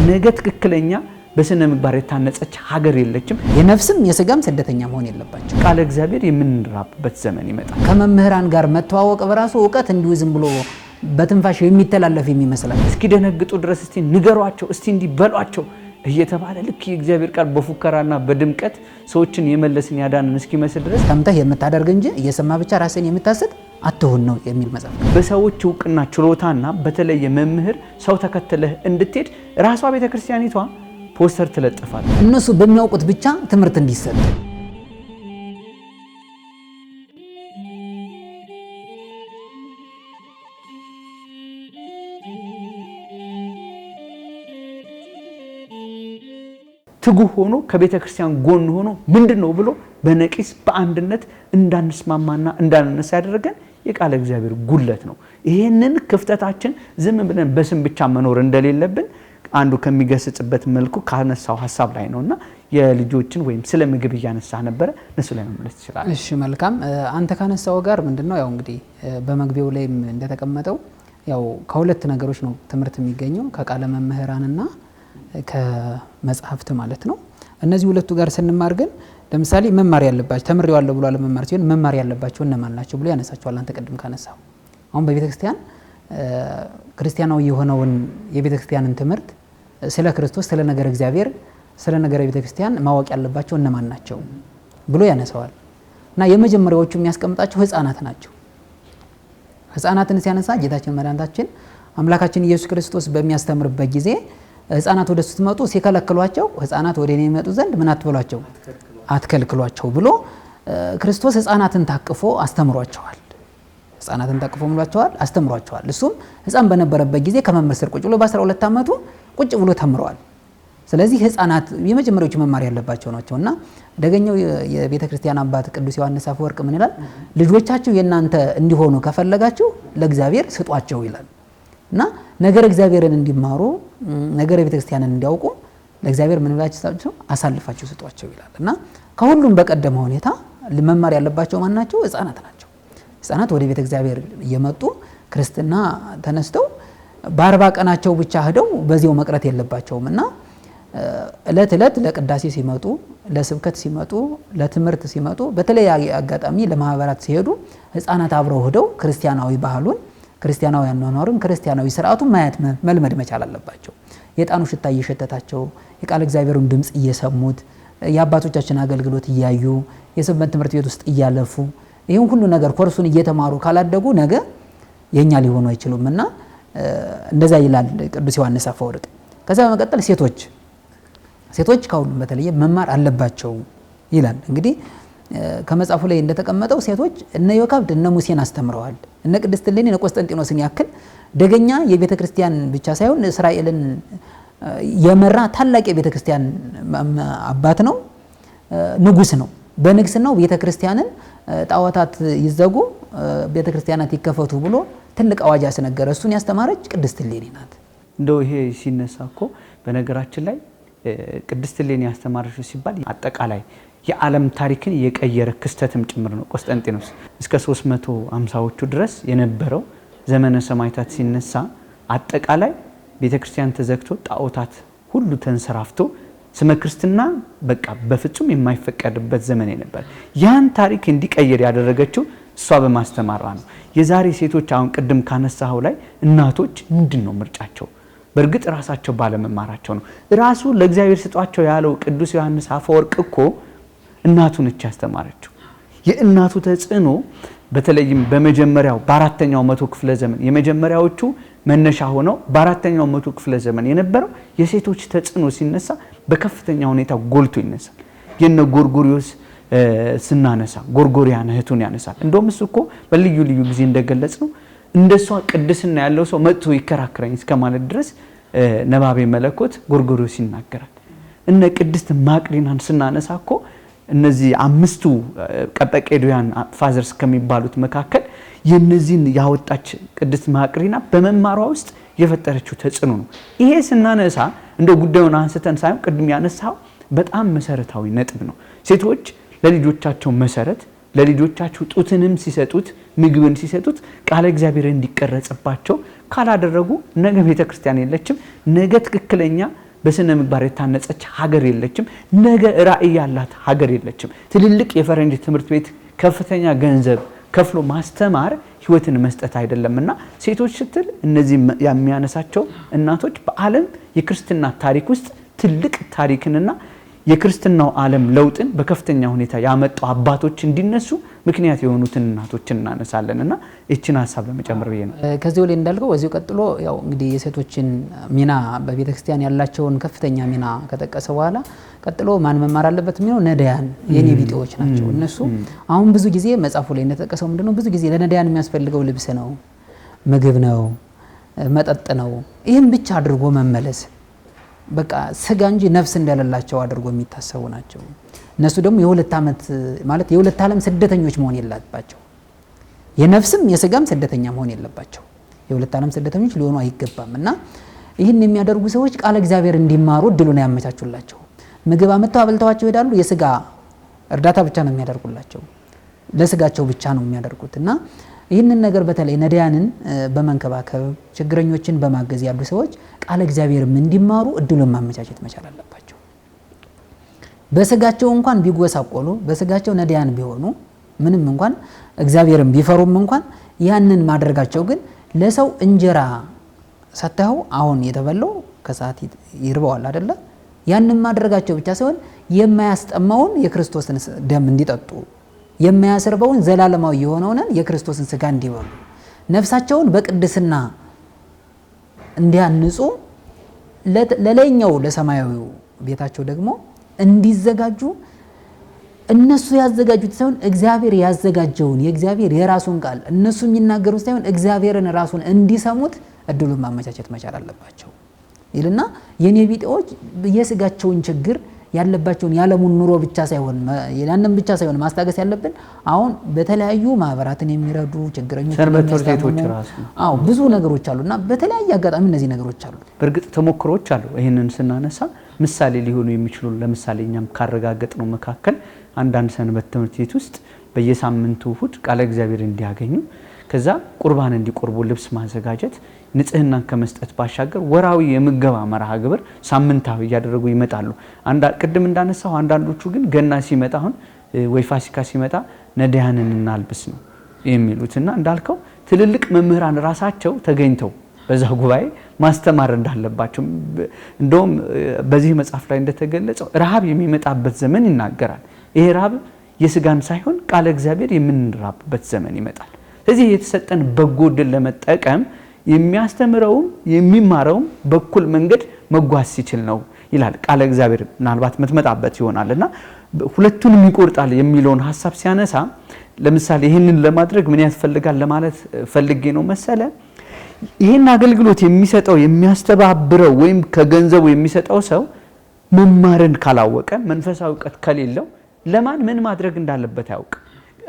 ነገ ትክክለኛ በስነ ምግባር የታነጸች ሀገር የለችም። የነፍስም የስጋም ስደተኛ መሆን የለባቸው። ቃለ እግዚአብሔር የምንራብበት ዘመን ይመጣል። ከመምህራን ጋር መተዋወቅ በራሱ ዕውቀት እንዲሁ ዝም ብሎ በትንፋሽ የሚተላለፍ የሚመስላል። እስኪ ደነግጡ ድረስ እስቲ ንገሯቸው፣ እስቲ እንዲበሏቸው እየተባለ ልክ የእግዚአብሔር ቃል በፉከራና በድምቀት ሰዎችን የመለስን ያዳንን እስኪመስል ድረስ ሰምተህ የምታደርግ እንጂ እየሰማ ብቻ ራስን የምታስት አትሁን ነው የሚል መጽሐፍ። በሰዎች ዕውቅና ችሎታና በተለየ መምህር ሰው ተከተለህ እንድትሄድ ራሷ ቤተክርስቲያኒቷ ፖስተር ትለጥፋል። እነሱ በሚያውቁት ብቻ ትምህርት እንዲሰጥ ትጉህ ሆኖ ከቤተክርስቲያን ጎን ሆኖ ምንድነው ብሎ በነቂስ በአንድነት እንዳንስማማና እንዳንነሳ ያደረገን የቃለ እግዚአብሔር ጉለት ነው። ይሄንን ክፍተታችን ዝም ብለን በስም ብቻ መኖር እንደሌለብን አንዱ ከሚገስጽበት መልኩ ካነሳው ሐሳብ ላይ ነውና የልጆችን ወይም ስለ ምግብ ያነሳ ነበር እነሱ ላይ መመለስ ይችላል። እሺ መልካም። አንተ ካነሳው ጋር ምንድነው ያው እንግዲህ በመግቢያው ላይ እንደተቀመጠው ያው ከሁለት ነገሮች ነው ትምህርት የሚገኘው ከቃለ መምህራንና ከመጽሐፍት ማለት ነው። እነዚህ ሁለቱ ጋር ስንማር ግን ለምሳሌ መማር ያለባቸው ተምሬዋለሁ ብሎ አለመማር ሲሆን መማር ያለባቸው እነማን ናቸው ብሎ ያነሳቸዋል። አንተ ቀድም ካነሳው አሁን በቤተክርስቲያን ክርስቲያናዊ የሆነውን የቤተክርስቲያንን ትምህርት ስለ ክርስቶስ ስለ ነገር እግዚአብሔር ስለ ነገር ቤተክርስቲያን ማወቅ ያለባቸው እነማን ናቸው ብሎ ያነሳዋል። እና የመጀመሪያዎቹ የሚያስቀምጣቸው ህፃናት ናቸው። ህፃናትን ሲያነሳ ጌታችን መድኃኒታችን አምላካችን ኢየሱስ ክርስቶስ በሚያስተምርበት ጊዜ ህፃናት ወደሱ ሲመጡ ሲከለክሏቸው ህፃናት ወደ እኔ ይመጡ ዘንድ ምን አትበሏቸው አትከልክሏቸው ብሎ ክርስቶስ ህፃናትን ታቅፎ አስተምሯቸዋል። ህፃናትን ታቅፎ ምሏቸዋል አስተምሯቸዋል። እሱም ህፃን በነበረበት ጊዜ ከመምህር ስር ቁጭ ብሎ በ12 ዓመቱ ቁጭ ብሎ ተምሯል። ስለዚህ ህፃናት የመጀመሪያዎቹ መማር ያለባቸው ናቸውና ደገኛው የቤተክርስቲያን አባት ቅዱስ ዮሐንስ አፈወርቅ ምን ይላል? ልጆቻችሁ የናንተ እንዲሆኑ ከፈለጋችሁ ለእግዚአብሔር ስጧቸው ይላል። እና ነገር እግዚአብሔርን እንዲማሩ ነገር ቤተክርስቲያንን እንዲያውቁ ለእግዚአብሔር ምን ብላችሁ አሳልፋችሁ ስጧቸው ይላል። እና ከሁሉም በቀደመ ሁኔታ መማር ያለባቸው ማን ናቸው? ህፃናት ናቸው። ህፃናት ወደ ቤተ እግዚአብሔር እየመጡ ክርስትና ተነስተው በ40 ቀናቸው ብቻ ሄደው በዚያው መቅረት የለባቸውም። እና እለት እለት ለቅዳሴ ሲመጡ ለስብከት ሲመጡ ለትምህርት ሲመጡ በተለያየ አጋጣሚ ለማህበራት ሲሄዱ ህፃናት አብረው ሄደው ክርስቲያናዊ ባህሉን ክርስቲያናዊ አኗኗርን ክርስቲያናዊ ስርዓቱን ማየት መልመድ መቻል አለባቸው። የጣኑ ሽታ እየሸተታቸው የቃል እግዚአብሔሩን ድምጽ እየሰሙት የአባቶቻችን አገልግሎት እያዩ የሰንበት ትምህርት ቤት ውስጥ እያለፉ ይሄን ሁሉ ነገር ኮርሱን እየተማሩ ካላደጉ ነገ የኛ ሊሆኑ አይችሉምና እንደዛ ይላል ቅዱስ ዮሐንስ አፈወርቅ። ከዛ በመቀጠል ሴቶች ከሁሉም በተለየ መማር አለባቸው ይላል። እንግዲህ ከመጽሐፉ ላይ እንደተቀመጠው ሴቶች እነ ዮካብድ እነ ሙሴን አስተምረዋል። እነ ቅድስት እሌኒ እነ ቆስጠንጢኖስን ያክል ደገኛ የቤተክርስቲያን ብቻ ሳይሆን እስራኤልን የመራ ታላቅ የቤተክርስቲያን አባት ነው፣ ንጉስ ነው። በንግስናው ቤተክርስቲያንን ጣዖታት ይዘጉ ቤተክርስቲያናት ይከፈቱ ብሎ ትልቅ አዋጅ ያስነገረ እሱን ያስተማረች ቅድስት እሌኒ ናት። እንደው ይሄ ሲነሳኮ በነገራችን ላይ ቅድስት እሌኒ ያስተማረችው ሲባል አጠቃላይ የዓለም ታሪክን የቀየረ ክስተትም ጭምር ነው። ቆስጠንጢኖስ እስከ 350ዎቹ ድረስ የነበረው ዘመነ ሰማዕታት ሲነሳ አጠቃላይ ቤተክርስቲያን ተዘግቶ ጣዖታት ሁሉ ተንሰራፍቶ ስመ ክርስትና በቃ በፍጹም የማይፈቀድበት ዘመን ነበር። ያን ታሪክ እንዲቀየር ያደረገችው እሷ በማስተማራ ነው። የዛሬ ሴቶች አሁን ቅድም ካነሳው ላይ እናቶች ምንድነው ምርጫቸው? በእርግጥ ራሳቸው ባለመማራቸው ነው። ራሱ ለእግዚአብሔር ስጧቸው ያለው ቅዱስ ዮሐንስ አፈወርቅ እኮ እናቱን እቺ ያስተማረችው የእናቱ ተጽዕኖ በተለይም በመጀመሪያው በአራተኛው መቶ ክፍለ ዘመን የመጀመሪያዎቹ መነሻ ሆነው በአራተኛው መቶ ክፍለ ዘመን የነበረው የሴቶች ተጽዕኖ ሲነሳ በከፍተኛ ሁኔታ ጎልቶ ይነሳል። የነ ጎርጎሪዮስ ስናነሳ ጎርጎሪያን እህቱን ያነሳል። እንደውም እሱ እኮ በልዩ ልዩ ጊዜ እንደገለጽ ነው እንደሷ ቅድስና ያለው ሰው መጥቶ ይከራከረኝ እስከማለት ድረስ ነባቤ መለኮት ጎርጎሪዮስ ይናገራል። እነ ቅድስት ማቅሪናን ስናነሳ እኮ እነዚህ አምስቱ ቀጰቄዶያን ፋዘርስ ከሚባሉት መካከል የነዚህን ያወጣች ቅድስት ማቅሪና በመማሯ ውስጥ የፈጠረችው ተጽዕኖ ነው። ይሄ ስናነሳ እንደ ጉዳዩን አንስተን ሳይሆን ቅድም ያነሳው በጣም መሰረታዊ ነጥብ ነው። ሴቶች ለልጆቻቸው መሰረት ለልጆቻቸው ጡትንም ሲሰጡት ምግብን ሲሰጡት ቃለ እግዚአብሔር እንዲቀረጽባቸው ካላደረጉ ነገ ቤተክርስቲያን የለችም። ነገ ትክክለኛ በስነ ምግባር የታነጸች ሀገር የለችም። ነገ ራዕይ ያላት ሀገር የለችም። ትልልቅ የፈረንጅ ትምህርት ቤት ከፍተኛ ገንዘብ ከፍሎ ማስተማር ህይወትን መስጠት አይደለምና ሴቶች ስትል እነዚህ የሚያነሳቸው እናቶች በዓለም የክርስትና ታሪክ ውስጥ ትልቅ ታሪክንና የክርስትናው ዓለም ለውጥን በከፍተኛ ሁኔታ ያመጡ አባቶች እንዲነሱ ምክንያት የሆኑትን እናቶችን እናነሳለንና እቺን ሐሳብ ለመጨመር ብዬ ነው። ከዚህ ላይ እንዳልከው እዚሁ ቀጥሎ ያው እንግዲህ የሴቶችን ሚና በቤተ ክርስቲያን ያላቸውን ከፍተኛ ሚና ከጠቀሰ በኋላ ቀጥሎ ማን መማር አለበት የሚለው ነዳያን የኔ ቢጤዎች ናቸው። እነሱ አሁን ብዙ ጊዜ መጽሐፉ ላይ እንደተጠቀሰው ምንድነው ብዙ ጊዜ ለነዳያን የሚያስፈልገው ልብስ ነው፣ ምግብ ነው፣ መጠጥ ነው። ይህም ብቻ አድርጎ መመለስ በቃ ስጋ እንጂ ነፍስ እንደሌላቸው አድርጎ የሚታሰቡ ናቸው። እነሱ ደግሞ የሁለት ዓመት ማለት የሁለት ዓለም ስደተኞች መሆን የለባቸው። የነፍስም የስጋም ስደተኛ መሆን የለባቸው። የሁለት ዓለም ስደተኞች ሊሆኑ አይገባም። እና ይህን የሚያደርጉ ሰዎች ቃለ እግዚአብሔር እንዲማሩ እድሉን ያመቻቹላቸው። ምግብ አመጣው አብልተዋቸው ይሄዳሉ። የስጋ እርዳታ ብቻ ነው የሚያደርጉላቸው፣ ለስጋቸው ብቻ ነው የሚያደርጉት። እና ይህንን ነገር በተለይ ነዳያንን በመንከባከብ ችግረኞችን በማገዝ ያሉ ሰዎች ቃለ እግዚአብሔርም እንዲማሩ እድሉን ማመቻቸት መቻል አለባቸው። በስጋቸው እንኳን ቢጎሳቆሉ በስጋቸው ነዳያን ቢሆኑ ምንም እንኳን እግዚአብሔርን ቢፈሩም እንኳን ያንን ማድረጋቸው ግን ለሰው እንጀራ ሰጥተው አሁን የተበለው ከሰዓት ይርበዋል አይደለ? ያንን ማድረጋቸው ብቻ ሳይሆን የማያስጠማውን የክርስቶስን ደም እንዲጠጡ የማያሰርበውን ዘላለማዊ የሆነውን የክርስቶስን ስጋ እንዲበሉ ነፍሳቸውን በቅድስና እንዲያንጹ ለላይኛው ለሰማያዊው ቤታቸው ደግሞ እንዲዘጋጁ እነሱ ያዘጋጁት ሳይሆን እግዚአብሔር ያዘጋጀውን የእግዚአብሔር የራሱን ቃል እነሱ የሚናገሩት ሳይሆን እግዚአብሔርን ራሱን እንዲሰሙት እድሉን ማመቻቸት መቻል አለባቸው ይልና የኔ ቢጤዎች የስጋቸውን ችግር ያለባቸውን ያለሙን ኑሮ ብቻ ሳይሆን ያንን ብቻ ሳይሆን ማስታገስ ያለብን አሁን በተለያዩ ማህበራትን የሚረዱ ችግረኞች ሰርበቶች ራሱ ብዙ ነገሮች አሉና በተለያየ አጋጣሚ እነዚህ ነገሮች አሉ። በርግጥ ተሞክሮች አሉ። ይሄንን ስናነሳ ምሳሌ ሊሆኑ የሚችሉ ለምሳሌ እኛም ካረጋገጥነው መካከል አንዳንድ ሰንበት ትምህርት ቤት ውስጥ በየሳምንቱ እሁድ ቃለ እግዚአብሔር እንዲያገኙ ከዛ ቁርባን እንዲቆርቡ ልብስ ማዘጋጀት ንጽህናን ከመስጠት ባሻገር ወራዊ የምገባ መርሃ ግብር ሳምንታዊ ያደረጉ ይመጣሉ። ቅድም እንዳነሳው አንዳንዶቹ ግን ገና ሲመጣ አሁን ወይ ፋሲካ ሲመጣ ነዳያንን እናልብስ ነው የሚሉትና እንዳልከው ትልልቅ መምህራን ራሳቸው ተገኝተው በዛ ጉባኤ ማስተማር እንዳለባቸው እንደውም በዚህ መጽሐፍ ላይ እንደተገለጸው ረሃብ የሚመጣበት ዘመን ይናገራል። ይሄ ረሃብ የስጋን ሳይሆን ቃለ እግዚአብሔር የምንራብበት ዘመን ይመጣል። ስለዚህ የተሰጠን በጎ ዕድል ለመጠቀም የሚያስተምረውም የሚማረውም በኩል መንገድ መጓዝ ሲችል ነው ይላል ቃለ እግዚአብሔር። ምናልባት መተመጣበት ይሆናልና ሁለቱንም ይቆርጣል የሚለውን ሐሳብ ሲያነሳ ለምሳሌ ይሄንን ለማድረግ ምን ያስፈልጋል ለማለት ፈልጌ ነው መሰለ። ይሄን አገልግሎት የሚሰጠው የሚያስተባብረው ወይም ከገንዘቡ የሚሰጠው ሰው መማርን ካላወቀ መንፈሳዊ ዕውቀት ከሌለው ለማን ምን ማድረግ እንዳለበት ያውቅ።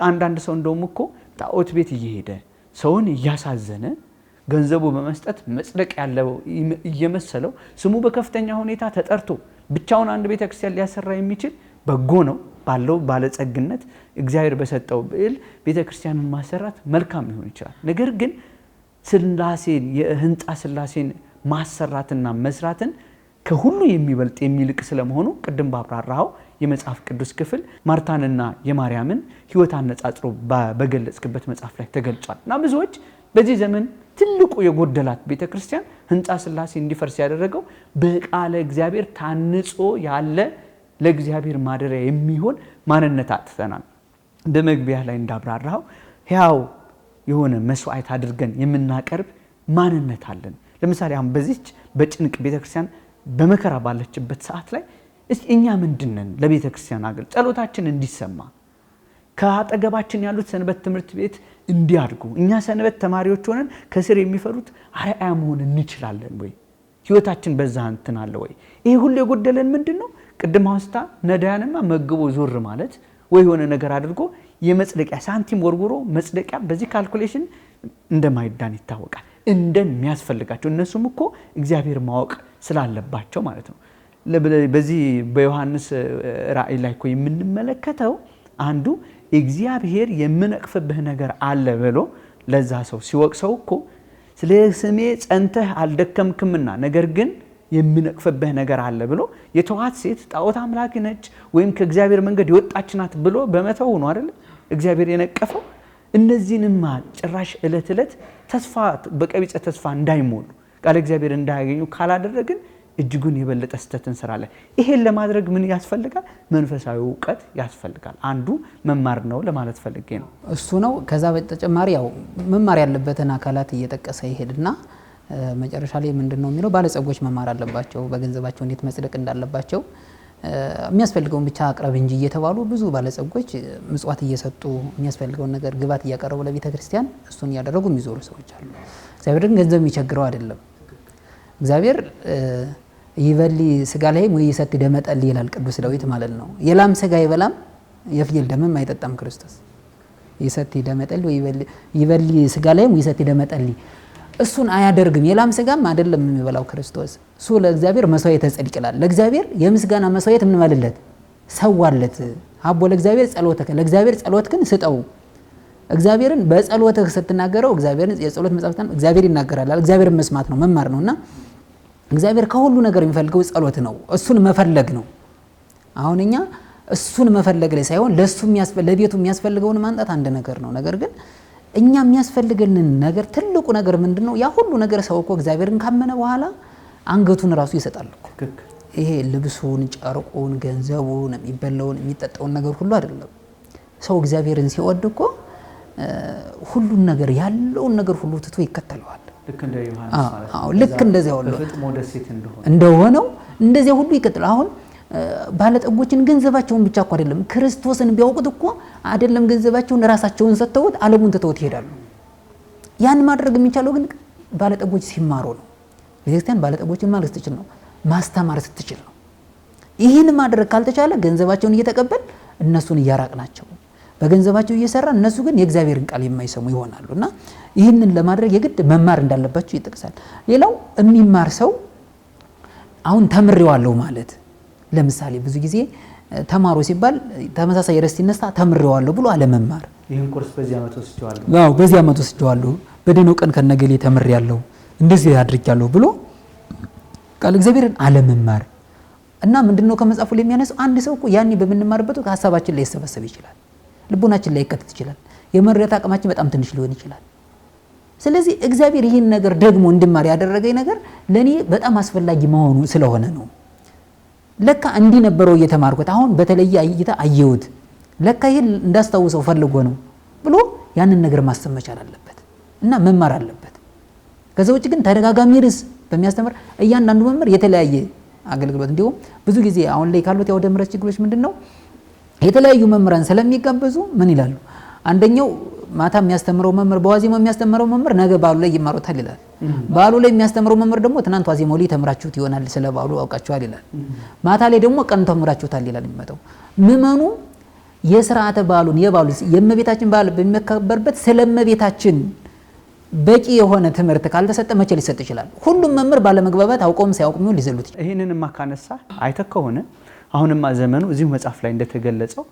አንዳንድ ሰው እንደውም እኮ ጣዖት ቤት እየሄደ ሰውን እያሳዘነ ገንዘቡ በመስጠት መጽደቅ ያለው እየመሰለው ስሙ በከፍተኛ ሁኔታ ተጠርቶ ብቻውን አንድ ቤተክርስቲያን ሊያሰራ የሚችል በጎ ነው ባለው ባለጸግነት እግዚአብሔር በሰጠው ብዕል ቤተክርስቲያንን ማሰራት መልካም ሊሆን ይችላል። ነገር ግን ስላሴን የህንጻ ስላሴን ማሰራትና መስራትን ከሁሉ የሚበልጥ የሚልቅ ስለመሆኑ ቅድም ባብራራው የመጽሐፍ ቅዱስ ክፍል ማርታንና የማርያምን ህይወት አነጻጽሮ በገለጽክበት መጽሐፍ ላይ ተገልጿልና ብዙዎች በዚህ ዘመን ትልቁ የጎደላት ቤተክርስቲያን ህንጻ ስላሴ እንዲፈርስ ያደረገው በቃለ እግዚአብሔር ታንጾ ያለ ለእግዚአብሔር ማደሪያ የሚሆን ማንነት አጥተናል። በመግቢያ ላይ እንዳብራራው ያው የሆነ መስዋዕት አድርገን የምናቀርብ ማንነት አለን። ለምሳሌ አሁን በዚህች በጭንቅ ቤተክርስቲያን በመከራ ባለችበት ሰዓት ላይ እስቲ እኛ ምንድነን ለቤተክርስቲያን አገል ጸሎታችን እንዲሰማ ከአጠገባችን ያሉት ሰንበት ትምህርት ቤት እንዲያድጉ እኛ ሰንበት ተማሪዎች ሆነን ከስር የሚፈሩት አርአያ መሆን እንችላለን ወይ? ህይወታችን በዛ እንትን አለ ወይ? ይሄ ሁሉ የጎደለን ምንድነው? ቅድም አውስታ ነዳያንማ መግቦ ዞር ማለት ወይ የሆነ ነገር አድርጎ የመጽደቂያ ሳንቲም ወርውሮ መጽደቂያ በዚህ ካልኩሌሽን እንደማይዳን ይታወቃል። እንደሚያስፈልጋቸው እነሱም እኮ እግዚአብሔር ማወቅ ስላለባቸው ማለት ነው። በዚህ በዮሐንስ ራእይ ላይ እኮ የምንመለከተው አንዱ እግዚአብሔር የምነቅፍብህ ነገር አለ ብሎ ለዛ ሰው ሲወቅሰው እኮ ስለ ስሜ ጸንተህ አልደከምክምና ነገር ግን የምነቅፍብህ ነገር አለ ብሎ የተዋት ሴት ጣዖት አምላኪ ነች ወይም ከእግዚአብሔር መንገድ የወጣች ናት ብሎ በመተው ነው አይደል እግዚአብሔር የነቀፈው። እነዚህንማ ጭራሽ ዕለት ተስፋ በቀቢጸ ተስፋ እንዳይሞሉ ቃል እግዚአብሔር እንዳያገኙ ካላደረግን እጅጉን የበለጠ ስተት እንሰራለን። ይሄን ለማድረግ ምን ያስፈልጋል? መንፈሳዊ ዕውቀት ያስፈልጋል። አንዱ መማር ነው ለማለት ፈልጌ ነው። እሱ ነው። ከዛ በተጨማሪ ያው መማር ያለበትን አካላት እየጠቀሰ ይሄድና መጨረሻ ላይ ምንድነው የሚለው ባለጸጎች መማር አለባቸው፣ በገንዘባቸው እንዴት መጽደቅ እንዳለባቸው የሚያስፈልገውን ብቻ አቅርብ እንጂ እየተባሉ ብዙ ባለጸጎች ምጽዋት እየሰጡ የሚያስፈልገውን ነገር ግባት እያቀረቡ ለቤተ ክርስቲያን እሱን እያደረጉ የሚዞሩ ሰዎች አሉ። እግዚአብሔር ግን ገንዘብ የሚቸግረው አይደለም። እግዚአብሔር ይበሊ ስጋ ላይ ወይ ይሰጥ ደመጠል ይላል ቅዱስ ዳዊት ማለት ነው። የላም ስጋ ይበላም የፍየል ደምም አይጠጣም ክርስቶስ። ይሰጥ ደመጠል ወይ ይበሊ ስጋ ላይ ወይ ይሰጥ ደመጠል እሱን አያደርግም። የላም ስጋም አይደለም የሚበላው ክርስቶስ። እሱ ለእግዚአብሔር መስዋዕት ጽድቅ ይላል። ለእግዚአብሔር የምስጋና መስዋዕት ምን ማለለት ሰዋለት። አቦ ለእግዚአብሔር ጸሎተከ ለእግዚአብሔር ጸሎትክን ስጠው። እግዚአብሔርን በጸሎትህ ስትናገረው እግዚአብሔርን የጸሎት መጻፍታን እግዚአብሔር ይናገራል። እግዚአብሔርን መስማት ነው መማር ነውና እግዚአብሔር ከሁሉ ነገር የሚፈልገው ጸሎት ነው። እሱን መፈለግ ነው። አሁን እኛ እሱን መፈለግ ላይ ሳይሆን ለሱ ለቤቱ የሚያስፈልገውን ማንጣት አንድ ነገር ነው። ነገር ግን እኛ የሚያስፈልገንን ነገር ትልቁ ነገር ምንድነው? ያ ሁሉ ነገር ሰው እኮ እግዚአብሔርን ካመነ በኋላ አንገቱን ራሱ ይሰጣል እኮ። ይሄ ልብሱን፣ ጨርቁን፣ ገንዘቡን፣ የሚበላውን የሚጠጣውን ነገር ሁሉ አይደለም። ሰው እግዚአብሔርን ሲወድ እኮ ሁሉን ነገር ያለውን ነገር ሁሉ ትቶ ይከተለዋል። ልክ እንደ ዮሐንስ ማለት ነው። ልክ እንደዚያው ሁሉ በፍጥሞ ደሴት እንደሆነው እንደዚያ ሁሉ ይከተላል። አሁን ባለጠጎችን ገንዘባቸውን ብቻ እኮ አይደለም ክርስቶስን ቢያውቁት እኮ አይደለም ገንዘባቸውን ራሳቸውን ሰጥተውት ዓለሙን ትተውት ይሄዳሉ። ያን ማድረግ የሚቻለው ግን ባለጠጎች ሲማሩ ነው። ቤተክርስቲያን ባለጠጎችን ማለት ስትችል ነው፣ ማስተማር ስትችል ነው። ይህን ማድረግ ካልተቻለ ገንዘባቸውን እየተቀበል እነሱን እያራቅናቸው በገንዘባቸው እየሰራ እነሱ ግን የእግዚአብሔርን ቃል የማይሰሙ ይሆናሉና ይህንን ለማድረግ የግድ መማር እንዳለባቸው ይጠቅሳል። ሌላው የሚማር ሰው አሁን ተምሬዋለሁ ማለት ለምሳሌ ብዙ ጊዜ ተማሩ ሲባል ተመሳሳይ ርዕስ ሲነሳ ተምሬዋለሁ ብሎ አለመማር። ይሄን ኮርስ በዚህ ዓመት ወስጄዋለሁ፣ አዎ በዚህ ዓመት ወስጄዋለሁ፣ በደህናው ቀን ከነገሌ ተምሬያለሁ፣ እንደዚህ አድርጌያለሁ ብሎ ቃል እግዚአብሔርን አለመማር እና ምንድነው ከመጽሐፉ ላይ የሚያነሳው አንድ ሰው እኮ ያኔ በምንማርበት ሀሳባችን ላይ ይሰበሰብ ይችላል፣ ልቦናችን ላይ ይከተት ይችላል፣ የመረዳት አቅማችን በጣም ትንሽ ሊሆን ይችላል። ስለዚህ እግዚአብሔር ይህን ነገር ደግሞ እንድማር ያደረገኝ ነገር ለኔ በጣም አስፈላጊ መሆኑ ስለሆነ ነው። ለካ እንዲህ ነበረው እየተማርኩት አሁን በተለየ እይታ አየሁት፣ ለካ ይሄን እንዳስታውሰው ፈልጎ ነው ብሎ ያንን ነገር ማሰብ መቻል አለበት እና መማር አለበት። ከዛ ውጭ ግን ተደጋጋሚ ርዕስ በሚያስተምር እያንዳንዱ መምህር የተለያየ አገልግሎት እንዲሁም ብዙ ጊዜ አሁን ላይ ካሉት የአውደ ምሕረት ችግሮች ምንድነው የተለያዩ መምህራን ስለሚጋበዙ ምን ይላሉ? አንደኛው ማታ የሚያስተምረው መምህር በዋዜማው የሚያስተምረው መምህር ነገ ባሉ ላይ ይማሩታል ይላል። ባሉ ላይ የሚያስተምረው መምህር ደግሞ ትናንት ዋዜማው ላይ ተምራችሁት ይሆናል ስለ ባሉ አውቃችኋል ይላል። ማታ ላይ ደግሞ ቀን ተምራችሁታል ይላል የሚመጣው። ምእመኑ የሥርዓተ ባሉን የእመቤታችን በዓል በሚከበርበት ስለ እመቤታችን በቂ የሆነ ትምህርት ካልተሰጠ መቼ ሊሰጥ ይችላል? ሁሉም መምህር ባለመግባባት አውቆም ሳያውቁም ይሁን ሊዘሉት ይችላል። ይሄንንማ ካነሳ አይተህ ከሆነ አሁንማ ዘመኑ እዚሁ መጽሐፍ ላይ እንደተገለጸው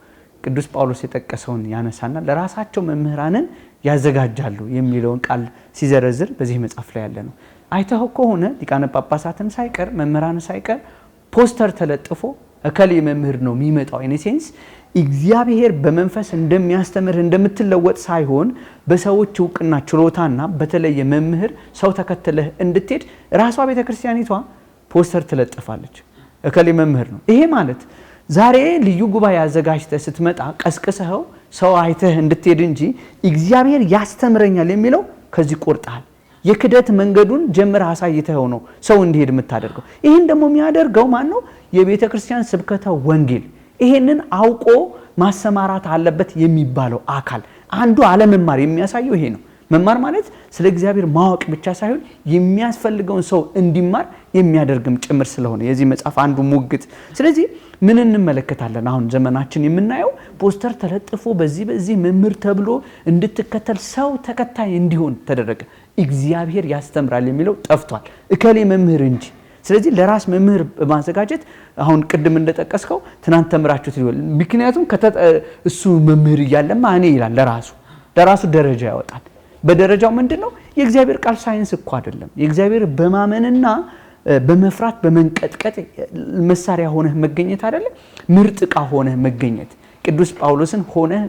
ቅዱስ ጳውሎስ የጠቀሰውን ያነሳና ለራሳቸው መምህራንን ያዘጋጃሉ የሚለውን ቃል ሲዘረዝር በዚህ መጽሐፍ ላይ ያለ ነው። አይተህ ከሆነ ሊቃነ ጳጳሳትን ሳይቀር መምህራን ሳይቀር ፖስተር ተለጥፎ እከሌ መምህር ነው የሚመጣው ኢኔሴንስ እግዚአብሔር በመንፈስ እንደሚያስተምር እንደምትለወጥ ሳይሆን በሰዎች ዕውቅና ችሎታና በተለየ መምህር ሰው ተከተለህ እንድትሄድ ራሷ ቤተክርስቲያኒቷ ፖስተር ትለጥፋለች። እከሌ መምህር ነው። ይሄ ማለት ዛሬ ልዩ ጉባኤ አዘጋጅተህ ስትመጣ ቀስቅሰኸው ሰው አይተህ እንድትሄድ እንጂ እግዚአብሔር ያስተምረኛል የሚለው ከዚህ ቆርጣል። የክደት መንገዱን ጀምረህ አሳይተኸው ነው ሰው እንዲሄድ የምታደርገው። ይሄን ደግሞ የሚያደርገው ማን ነው? የቤተ ክርስቲያን ስብከተ ወንጌል። ይሄንን አውቆ ማሰማራት አለበት የሚባለው አካል አንዱ አለመማር የሚያሳየው ይሄ ነው። መማር ማለት ስለ እግዚአብሔር ማወቅ ብቻ ሳይሆን የሚያስፈልገውን ሰው እንዲማር የሚያደርግም ጭምር ስለሆነ የዚህ መጽሐፍ አንዱ ሙግት። ስለዚህ ምን እንመለከታለን? አሁን ዘመናችን የምናየው ፖስተር ተለጥፎ በዚህ መምህር ተብሎ እንድትከተል ሰው ተከታይ እንዲሆን ተደረገ። እግዚአብሔር ያስተምራል የሚለው ጠፍቷል። እከሌ መምህር እንጂ። ስለዚህ ለራስ መምህር በማዘጋጀት አሁን ቅድም እንደጠቀስከው ትናንት ተምራችሁት ይሆናል። ምክንያቱም እሱ መምህር እያለማ እኔ ይላል ለራሱ ደረጃ ያወጣል። በደረጃው ምንድነው? የእግዚአብሔር ቃል ሳይንስ እኮ አይደለም። የእግዚአብሔር በማመንና በመፍራት በመንቀጥቀጥ መሳሪያ ሆነህ መገኘት አይደለ ምርጥ ዕቃ ሆነህ መገኘት ቅዱስ ጳውሎስን ሆነህ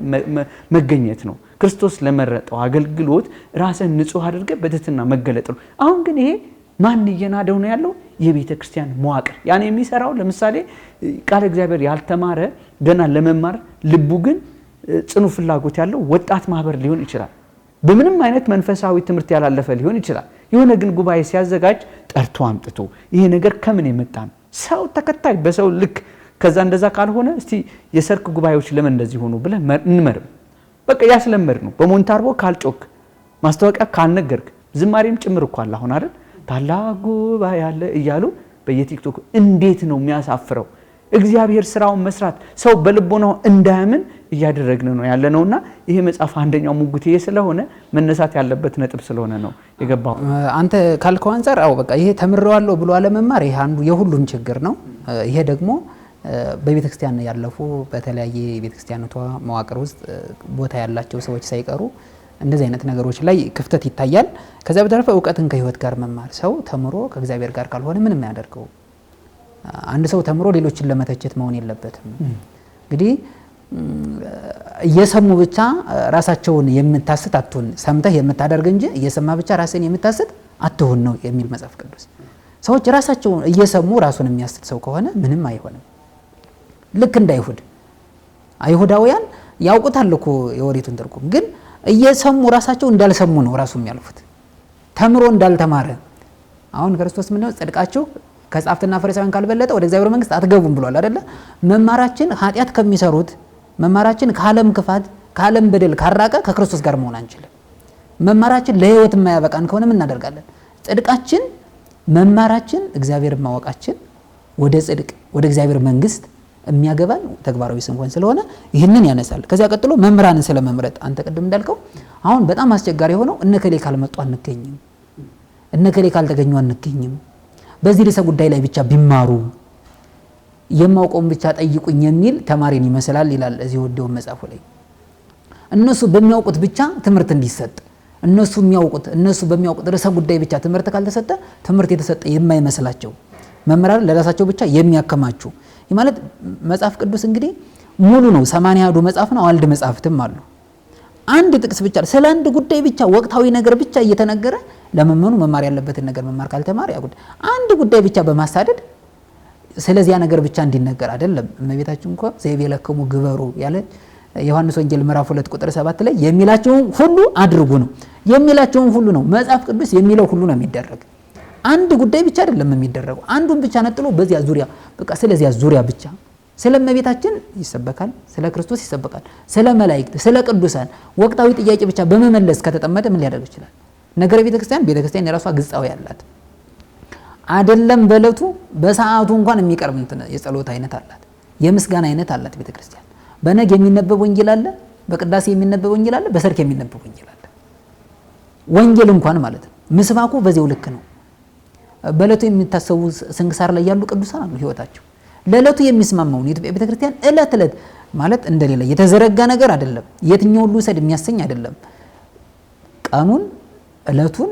መገኘት ነው ክርስቶስ ለመረጠው አገልግሎት ራስን ንጹህ አድርገህ በትህትና መገለጥ ነው አሁን ግን ይሄ ማን እየናደው ነው ያለው የቤተ ክርስቲያን መዋቅር ያን የሚሰራው ለምሳሌ ቃል እግዚአብሔር ያልተማረ ገና ለመማር ልቡ ግን ጽኑ ፍላጎት ያለው ወጣት ማህበር ሊሆን ይችላል በምንም አይነት መንፈሳዊ ትምህርት ያላለፈ ሊሆን ይችላል የሆነ ግን ጉባኤ ሲያዘጋጅ ጠርቶ አምጥቶ ይሄ ነገር ከምን የመጣ ነው ሰው ተከታይ በሰው ልክ ከዛ እንደዛ ካልሆነ እስቲ የሰርክ ጉባኤዎች ለምን እንደዚህ ሆኑ ብለ እንመርም በቃ ያስለመድ ነው በሞንታርቦ ካልጮክ ማስተዋቂያ ካልነገርክ ዝማሬም ጭምር እኮ አለ አሁን አይደል ታላቅ ጉባኤ ያለ እያሉ በየቲክቶክ እንዴት ነው የሚያሳፍረው እግዚአብሔር ስራውን መስራት ሰው በልቦናው እንዳያምን እያደረግን ነው ያለነውና ይሄ መጽሐፍ አንደኛው ሙግቴ ስለሆነ መነሳት ያለበት ነጥብ ስለሆነ ነው የገባው አንተ ካልከው አንፃር አው በቃ ይሄ ተምረዋለሁ ብሎ አለመማር ይሄ አንዱ የሁሉም ችግር ነው ይሄ ደግሞ በቤተክርስቲያን ያለፉ በተለያየ ቤተክርስቲያኗ መዋቅር ውስጥ ቦታ ያላቸው ሰዎች ሳይቀሩ እንደዚህ አይነት ነገሮች ላይ ክፍተት ይታያል ከዛ በተረፈ ዕውቀትን ከህይወት ጋር መማር ሰው ተምሮ ከእግዚአብሔር ጋር ካልሆነ ምንም ያደርገው አንድ ሰው ተምሮ ሌሎችን ለመተቸት መሆን የለበትም እንግዲህ እየሰሙ ብቻ ራሳቸውን የምታስት አትሁን ሰምተህ የምታደርግ እንጂ እየሰማ ብቻ ራስን የምታስት አትሁን ነው የሚል መጽሐፍ ቅዱስ ሰዎች ራሳቸውን እየሰሙ ራሱን የሚያስት ሰው ከሆነ ምንም አይሆንም ልክ እንዳይሁድ አይሁዳውያን ያውቁታል እኮ የኦሪቱን ትርጉም ግን እየሰሙ ራሳቸው እንዳልሰሙ ነው ራሱ የሚያልፉት ተምሮ እንዳልተማረ አሁን ክርስቶስ ምንድነው ጽድቃቸው ከጻፍትና ፈሪሳውያን ካልበለጠ ወደ እግዚአብሔር መንግስት አትገቡም ብሏል አይደለ መማራችን ኃጢያት ከሚሰሩት መማራችን ከዓለም ክፋት ከዓለም በደል ካራቀ ከክርስቶስ ጋር መሆን አንችልም መማራችን ለህይወት የማያበቃን ከሆነ ምን እናደርጋለን ጽድቃችን መማራችን እግዚአብሔር ማወቃችን ወደ ጽድቅ ወደ እግዚአብሔር መንግስት የሚያገባን ተግባራዊ ስንሆን ስለሆነ ይሄንን ያነሳል ከዛ ቀጥሎ መምህራንን ስለመምረጥ አንተ ቀደም እንዳልከው አሁን በጣም አስቸጋሪ ሆነው እነከሌ ካልመጡ አንገኝም እነከሌ ካልተገኙ አንገኝም በዚህ ርዕሰ ጉዳይ ላይ ብቻ ቢማሩ የማውቀውን ብቻ ጠይቁኝ የሚል ተማሪን ይመስላል ይላል እዚህ ወደው መጽሐፉ ላይ እነሱ በሚያውቁት ብቻ ትምህርት እንዲሰጥ እነሱ የሚያውቁት እነሱ በሚያውቁት ርዕሰ ጉዳይ ብቻ ትምህርት ካልተሰጠ ትምህርት የተሰጠ የማይመስላቸው መምህራን ለራሳቸው ብቻ የሚያከማቹ ማለት መጽሐፍ ቅዱስ እንግዲህ ሙሉ ነው 80 ያዱ መጽሐፍ ነው አዋልድ መጽሐፍትም አሉ አንድ ጥቅስ ብቻ ስለ አንድ ጉዳይ ብቻ ወቅታዊ ነገር ብቻ እየተነገረ ለመመኑ መማር ያለበትን ነገር መማር ካልተማር ያጉድ አንድ ጉዳይ ብቻ በማሳደድ ስለዚያ ነገር ብቻ እንዲነገር አይደለም እመቤታችን እንኳን ዘይቤለከሙ ግበሩ ያለ ዮሐንስ ወንጌል ምዕራፍ 2 ቁጥር 7 ላይ የሚላቸውን ሁሉ አድርጉ ነው የሚላቸውን ሁሉ ነው መጽሐፍ ቅዱስ የሚለው ሁሉ ነው የሚደረግ አንድ ጉዳይ ብቻ አይደለም የሚደረገው አንዱን ብቻ ነጥሎ በዚያ ዙሪያ በቃ ስለዚያ ዙሪያ ብቻ ስለ እመቤታችን ይሰበካል ስለ ክርስቶስ ይሰበካል ስለ መላእክት ስለ ቅዱሳን ወቅታዊ ጥያቄ ብቻ በመመለስ ከተጠመደ ምን ሊያደርግ ይችላል ነገር ቤተክርስቲያን የራሷ ግጻው ያላት አይደለም በለቱ በሰዓቱ እንኳን የሚቀርብ የጸሎት አይነት አላት የምስጋና አይነት አላት ቤተክርስቲያን በነግ የሚነበብ ወንጌል አለ በቅዳሴ የሚነበብ ወንጌል አለ በሰርክ የሚነበብ ወንጌል አለ ወንጌል እንኳን ማለት ነው ምስባኩ በዚያው ልክ ነው በለቱ የሚታሰቡ ስንክሳር ላይ ያሉ ቅዱሳን አሉ ህይወታቸው ለለቱ የሚስማማው የኢትዮጵያ ቤተክርስቲያን እለት ማለት እንደሌላ የተዘረጋ ነገር አይደለም የትኛው ሁሉ ሰድ የሚያሰኝ አይደለም ቀኑን እለቱን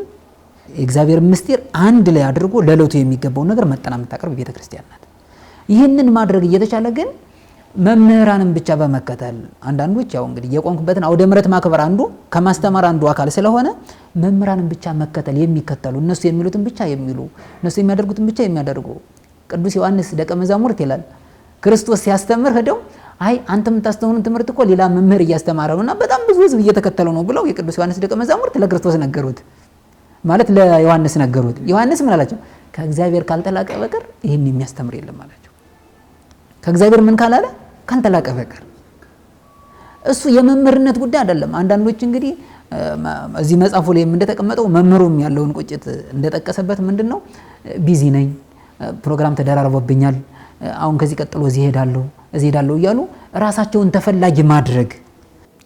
የእግዚአብሔር ምስጢር አንድ ላይ አድርጎ ለለቱ የሚገባው ነገር መጠና የምታቀርብ ቤተክርስቲያን ናት ይህንን ማድረግ እየተቻለ ግን መምህራንን ብቻ በመከተል አንዳንዶች ያው እንግዲህ የቆንኩበትን አውደ ምሕረት ማክበር አንዱ ከማስተማር አንዱ አካል ስለሆነ መምህራንን ብቻ መከተል የሚከተሉ እነሱ የሚሉትን ብቻ የሚሉ እነሱ የሚያደርጉትን ብቻ የሚያደርጉ ቅዱስ ዮሐንስ ደቀ መዛሙርት ይላል ክርስቶስ ሲያስተምር ሄደው አይ አንተ የምታስተምሩን ትምህርት እኮ ሌላ መምህር እያስተማረ ነውና በጣም ብዙ ህዝብ እየተከተለው ነው ብለው የቅዱስ ዮሐንስ ደቀ መዛሙርት ለክርስቶስ ነገሩት ማለት ለዮሐንስ ነገሩት ዮሐንስ ምን አላቸው ከእግዚአብሔር ካልተላቀ በቀር ይሄን የሚያስተምር የለም አላቸው ከእግዚአብሔር ምን ካላለ ካልተላቀ በቀር እሱ የመምህርነት ጉዳይ አይደለም አንዳንዶች እንግዲህ እዚህ መጽሐፉ ላይ እንደተቀመጠው መምህሩም ያለውን ቁጭት እንደተጠቀሰበት ምንድነው ቢዚ ነኝ ፕሮግራም ተደራርቦብኛል አሁን ከዚህ ቀጥሎ እዚህ ሄዳለሁ እያሉ ራሳቸውን ተፈላጊ ማድረግ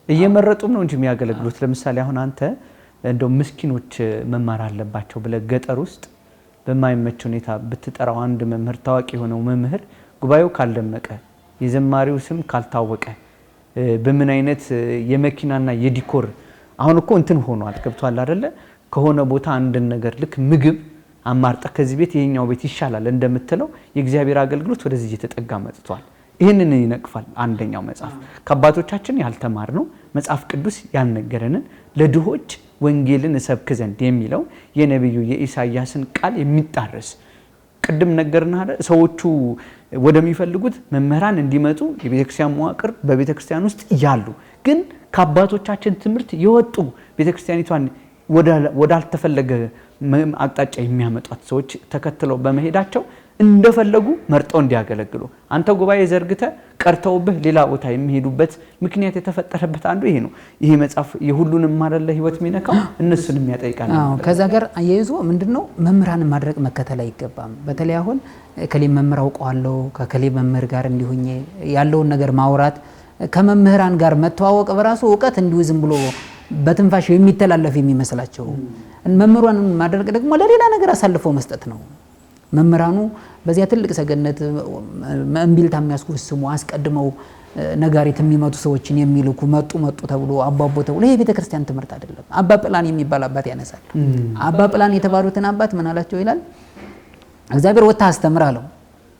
እየመረጡም ነው እንጂ የሚያገለግሉት ለምሳሌ አሁን አንተ እንደው ምስኪኖች መማር አለባቸው ብለ ገጠር ውስጥ በማይመች ሁኔታ ብትጠራው አንድ መምህር ታዋቂ የሆነው መምህር ጉባኤው ካልደመቀ የዘማሪው ስም ካልታወቀ በምን አይነት የመኪናና የዲኮር አሁን እኮ እንትን ሆኗል ገብቷል አይደለ ከሆነ ቦታ አንድ ነገር ልክ ምግብ አማርጣ ከዚህ ቤት ይሄኛው ቤት ይሻላል እንደምትለው የእግዚአብሔር አገልግሎት ወደዚህ እየተጠጋ መጥቷል። ይህንን ይነቅፋል አንደኛው መጽሐፍ። ከአባቶቻችን ያልተማርነው መጽሐፍ ቅዱስ ያልነገረንን ለድሆች ወንጌልን እሰብክ ዘንድ የሚለው የነቢዩ የኢሳያስን ቃል የሚጣረስ ቅድም ነገርና ሰዎቹ ወደሚፈልጉት መምህራን እንዲመጡ የቤተክርስቲያን መዋቅር በቤተክርስቲያን ውስጥ ያሉ ግን ከአባቶቻችን ትምህርት የወጡ ቤተክርስቲያኒቷን ወዳልተፈለገ አቅጣጫ የሚያመጧት ሰዎች ተከትለው በመሄዳቸው እንደፈለጉ መርጠው እንዲያገለግሉ አንተ ጉባኤ ዘርግተ ቀርተውብህ ሌላ ቦታ የሚሄዱበት ምክንያት የተፈጠረበት አንዱ ይሄ ነው። ይሄ መጽሐፍ የሁሉንም ማረለ ህይወት የሚነካው እነሱንም ያጠይቃል። ከዛ ጋር አያይዞ ምንድነው መምህራን ማድረግ መከተል አይገባም። በተለይ አሁን ከሌ መምህር አውቀዋለሁ ከከሌ መምህር ጋር እንዲሆኜ ያለውን ነገር ማውራት ከመምህራን ጋር መተዋወቅ በራሱ ዕውቀት እንዲሁ ዝም ብሎ በትንፋሽ የሚተላለፍ የሚመስላቸው መምህራን ማድረግ ደግሞ ለሌላ ነገር አሳልፈው መስጠት ነው። መምህራኑ በዚያ ትልቅ ሰገነት እንቢልታ የሚያስጎስሙ አስቀድመው ነጋሪት የሚመጡ ሰዎችን የሚልኩ መጡ ተብሎ አባቦ ተብሎ ይሄ ቤተ ክርስቲያን ትምህርት አይደለም። አባ ጵላን የሚባል አባት ያነሳል። አባ ጵላን የተባሉትን አባት ምን አላቸው ይላል እግዚአብሔር ወጣ አስተምር አለው።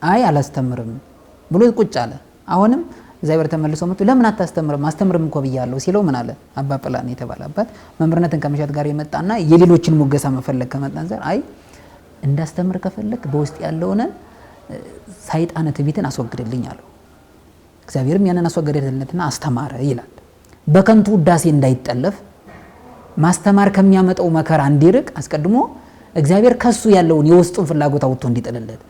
አይ አላስተምርም ብሎ ቁጭ አለ። አሁንም እግዚአብሔር ተመልሶ መጥቶ ለምን አታስተምርም? አስተምርም እኮ ብያለሁ ሲለው ምን አለ አባ ጵላን የተባለ አባት መምህርነትን ከመሻት ጋር የመጣና የሌሎችን ሙገሳ መፈለግ ከመጣን ዘር አይ እንዳስተምር ከፈለክ በውስጥ ያለውን ሰይጣን ትዕቢትን አስወግድልኝ አለው። እግዚአብሔርም ያንን አስወገደለትና አስተማረ ይላል። በከንቱ ውዳሴ እንዳይጠለፍ ማስተማር ከሚያመጣው መከራ እንዲርቅ አስቀድሞ እግዚአብሔር ከሱ ያለውን የውስጡን ፍላጎት አውጥቶ እንዲጥልለት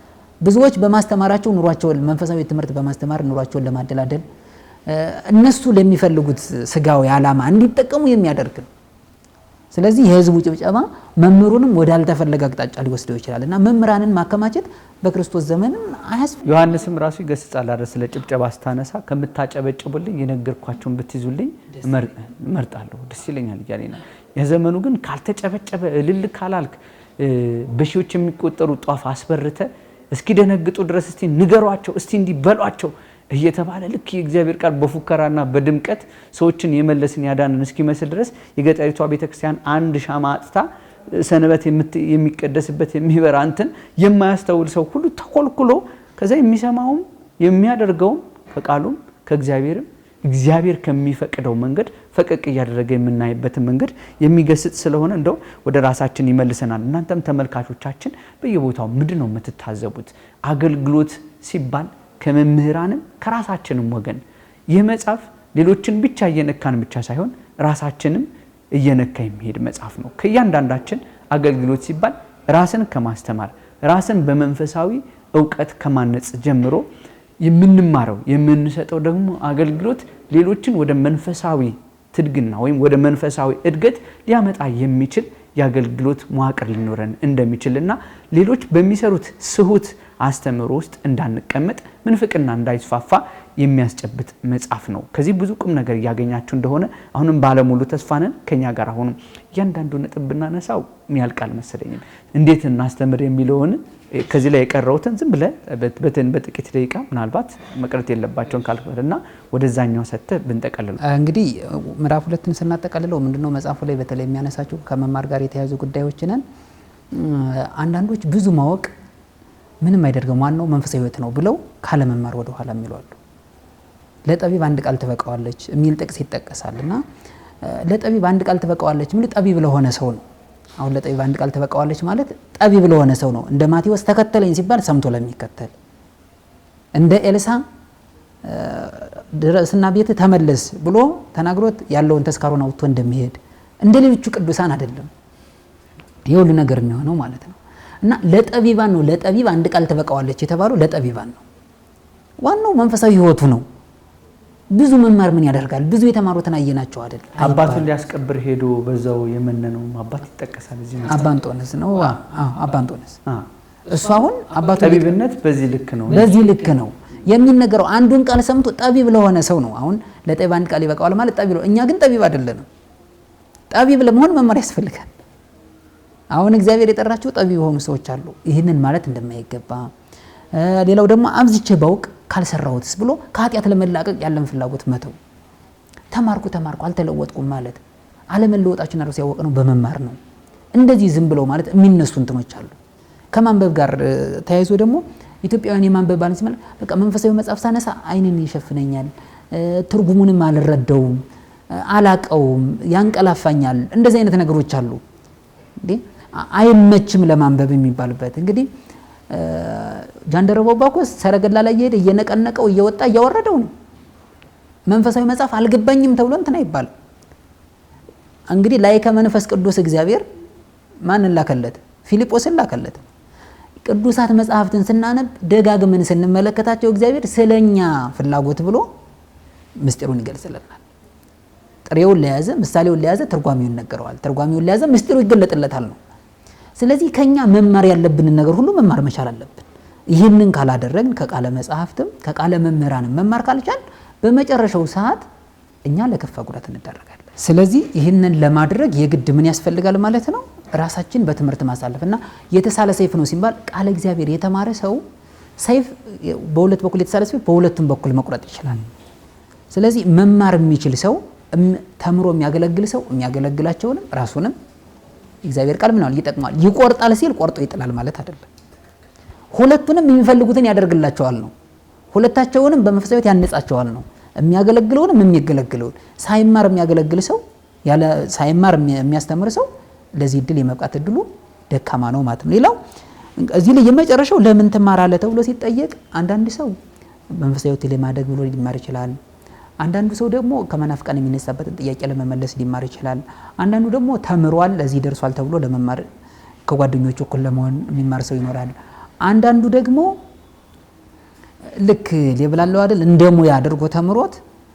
ብዙዎች በማስተማራቸው ኑሯቸውን መንፈሳዊ ትምህርት በማስተማር ኑሯቸውን ለማደላደል እነሱ ለሚፈልጉት ስጋዊ ዓላማ እንዲጠቀሙ የሚያደርግ ነው። ስለዚህ የህዝቡ ጭብጨባ መምህሩንም ወዳልተፈለገ አቅጣጫ ሊወስደው ይችላልና መምህራንን ማከማቸት በክርስቶስ ዘመንም አያስፈልግም። ዮሐንስም ራሱ ይገስጻል አይደል? ስለ ጭብጨባ አስተነሳ ከምታጨበጭቡልኝ የነገርኳችሁን ብትይዙልኝ እመርጣለሁ ደስ ይለኛል እያለ ነው። የዘመኑ ግን ካልተጨበጨበ እልል ካላልክ በሺዎች የሚቆጠሩ ጧፍ አስበርተ እስኪ ደነግጡ ድረስ እስቲ ንገሯቸው እስቲ እንዲበሏቸው እየተባለ ልክ የእግዚአብሔር ቃል በፉከራና በድምቀት ሰዎችን የመለስን ያዳንን እስኪመስል ድረስ የገጠሪቷ ቤተክርስቲያን አንድ ሻማ አጥታ ሰንበት የሚቀደስበት የሚበራ እንትን የማያስተውል ሰው ሁሉ ተኮልኩሎ ከዛ የሚሰማውም የሚያደርገውም ከቃሉም ከእግዚአብሔርም እግዚአብሔር ከሚፈቅደው መንገድ ፈቀቅ እያደረገ የምናይበትን መንገድ የሚገስጽ ስለሆነ እንደው ወደ ራሳችን ይመልሰናል። እናንተም ተመልካቾቻችን በየቦታው ምንድነው የምትታዘቡት? አገልግሎት ሲባል ከመምህራንም ከራሳችንም ወገን ይህ መጽሐፍ ሌሎችን ብቻ እየነካን ብቻ ሳይሆን ራሳችንም እየነካ የሚሄድ መጽሐፍ ነው። ከእያንዳንዳችን አገልግሎት ሲባል ራስን ከማስተማር ራስን በመንፈሳዊ ዕውቀት ከማነጽ ጀምሮ የምንማረው የምንሰጠው ደግሞ አገልግሎት ሌሎችን ወደ መንፈሳዊ ትድግና ወይም ወደ መንፈሳዊ እድገት ሊያመጣ የሚችል የአገልግሎት መዋቅር ሊኖረን እንደሚችልና ሌሎች በሚሰሩት ስሁት አስተምሮ ውስጥ እንዳንቀመጥ ምንፍቅና እንዳይስፋፋ የሚያስጨብጥ መጽሐፍ ነው። ከዚህ ብዙ ቁም ነገር ያገኛችሁ እንደሆነ አሁንም ባለሙሉ ተስፋ ነን። ከኛ ጋር አሁንም እያንዳንዱ ነጥብ ብናነሳው የሚያልቃል መሰለኝም። እንዴት እናስተምር የሚለውን ከዚህ ላይ የቀረውትን ዝም ብለ በጥቂት ደቂቃ ምናልባት መቅረት የለባቸውን ካልከልና ወደዛኛው ሰተ ብንጠቀልለው እንግዲህ ምዕራፍ 2ን ስናጠቀልለው ምንድነው መጽሐፉ ላይ በተለይ የሚያነሳቸው ከመማር ጋር የተያዙ ጉዳዮችን አንዳንዶች ብዙ ማወቅ ምንም አይደርገም ዋናው መንፈሳዊ ህይወት ነው ብለው ካለ መማር ወደ ኋላ የሚሏሉ። ለጠቢብ አንድ ቃል ትበቃዋለች የሚል ጥቅስ ይጠቀሳልና ለጠቢብ አንድ ቃል ትበቃዋለች ምን ጠቢብ ለሆነ ሰው ነው። አሁን ለጠቢብ አንድ ቃል ትበቃዋለች ማለት ጠቢብ ለሆነ ሰው ነው። እንደ ማቴዎስ ተከተለኝ ሲባል ሰምቶ ለሚከተል፣ እንደ ኤልሳ ድረስና ቤት ተመለስ ብሎ ተናግሮት ያለውን ተስካሩን አውጥቶ እንደሚሄድ እንደ ሌሎቹ ቅዱሳን አይደለም። ይሁሉ ነገር የሚሆነው ማለት ነው። እና ለጠቢባን ነው ለጠቢብ አንድ ቃል ትበቃዋለች የተባለው ለጠቢባን ነው። ዋናው መንፈሳዊ ህይወቱ ነው። ብዙ መማር ምን ያደርጋል? ብዙ የተማሩትን አየናቸው አይደል? አባቱን ሊያስቀብር ሄዶ በዛው የመነነው አባት ይጠቀሳል እዚህ ነው። አባንጦንስ ነው። አባንጦንስ እሱ አሁን አባቱ ጠቢብነት በዚህ ልክ ነው። በዚህ ልክ ነው የሚነገረው። አንዱን ቃል ሰምቶ ጠቢብ ለሆነ ሰው ነው። አሁን ለጠቢብ አንድ ቃል ይበቃዋል ማለት ጠቢብ ነው። እኛ ግን ጠቢብ አይደለንም። ጠቢብ ለመሆን መማር ያስፈልጋል። አሁን እግዚአብሔር የጠራቸው ጠቢብ የሆኑ ሰዎች አሉ። ይህንን ማለት እንደማይገባ ሌላው ደግሞ አብዝቼ ባውቅ ካልሰራውትስ ብሎ ከኃጢአት ለመላቀቅ ያለን ፍላጎት መተው። ተማርኩ አልተለወጥኩም ማለት አለመለወጣችን አርስ ያወቀ ነው በመማር ነው። እንደዚህ ዝም ብለው ማለት የሚነሱ እንትኖች አሉ። ከማንበብ ጋር ተያይዞ ደግሞ ኢትዮጵያውያን የማንበብ ባልን ሲመለ በቃ መንፈሳዊ መጽሐፍ ሳነሳ አይንን ይሸፍነኛል፣ ትርጉሙንም አልረዳውም፣ አላቀውም፣ ያንቀላፋኛል። እንደዚህ አይነት ነገሮች አሉ እንዴ አይመችም ለማንበብ የሚባልበት። እንግዲህ ጃንደረባው ባኮስ ሰረገላ ላይ እየሄደ እየነቀነቀው እየወጣ እያወረደው ነው። መንፈሳዊ መጽሐፍ አልገባኝም ተብሎ እንትን አይባልም። እንግዲህ ላይከ መንፈስ ቅዱስ እግዚአብሔር ማንን ላከለት? ፊልጶስን ላከለት። ቅዱሳት መጽሐፍትን ስናነብ ደጋግመን ስንመለከታቸው እግዚአብሔር ስለኛ ፍላጎት ብሎ ምስጢሩን ይገልጽልናል። ጥሬውን ለያዘ ምሳሌውን ለያዘ ትርጓሜውን ነገረዋል፣ ትርጓሜውን ለያዘ ምስጢሩ ይገለጥለታል ነው። ስለዚህ ከኛ መማር ያለብንን ነገር ሁሉ መማር መቻል አለብን። ይህንን ካላደረግን ከቃለ መጽሐፍትም ከቃለ መምህራንም መማር ካልቻል በመጨረሻው ሰዓት እኛ ለከፋ ጉዳት እንዳረጋለን። ስለዚህ ይህንን ለማድረግ የግድ ምን ያስፈልጋል ማለት ነው? ራሳችን በትምህርት ማሳለፍና የተሳለ ሰይፍ ነው ሲባል ቃለ እግዚአብሔር የተማረ ሰው ሰይፍ በሁለት በኩል የተሳለ ሰይፍ በሁለቱም በኩል መቁረጥ ይችላል። ስለዚህ መማር የሚችል ሰው ተምሮ የሚያገለግል ሰው የሚያገለግላቸውንም ራሱንም እግዚአብሔር ቃል ምን ይጠቅማል። ይቆርጣል ሲል ቆርጦ ይጥላል ማለት አይደለም። ሁለቱንም የሚፈልጉትን ያደርግላቸዋል ነው። ሁለታቸውንም በመንፈሳዊት ያነጻቸዋል ነው። የሚያገለግለውንም የሚገለግለውን ሳይማር የሚያገለግል ሰው ያለ ሳይማር የሚያስተምር ሰው ለዚህ እድል የመብቃት እድሉ ደካማ ነው ማለት ነው። ሌላው እዚህ ላይ የመጨረሻው ለምን ትማራለህ ተብሎ ሲጠየቅ አንዳንድ ሰው መንፈሳዊት ለማደግ ብሎ ሊማር ይችላል። አንዳንዱ ሰው ደግሞ ከመናፍቃን የሚነሳበትን ጥያቄ ለመመለስ ሊማር ይችላል። አንዳንዱ ደግሞ ተምሯል ለዚህ ደርሷል ተብሎ ለመማር ከጓደኞቹ እኩል ለመሆን የሚማር ሰው ይኖራል። አንዳንዱ ደግሞ ልክ ሌብላለው አይደል እንደ ሙያ አድርጎ ተምሮት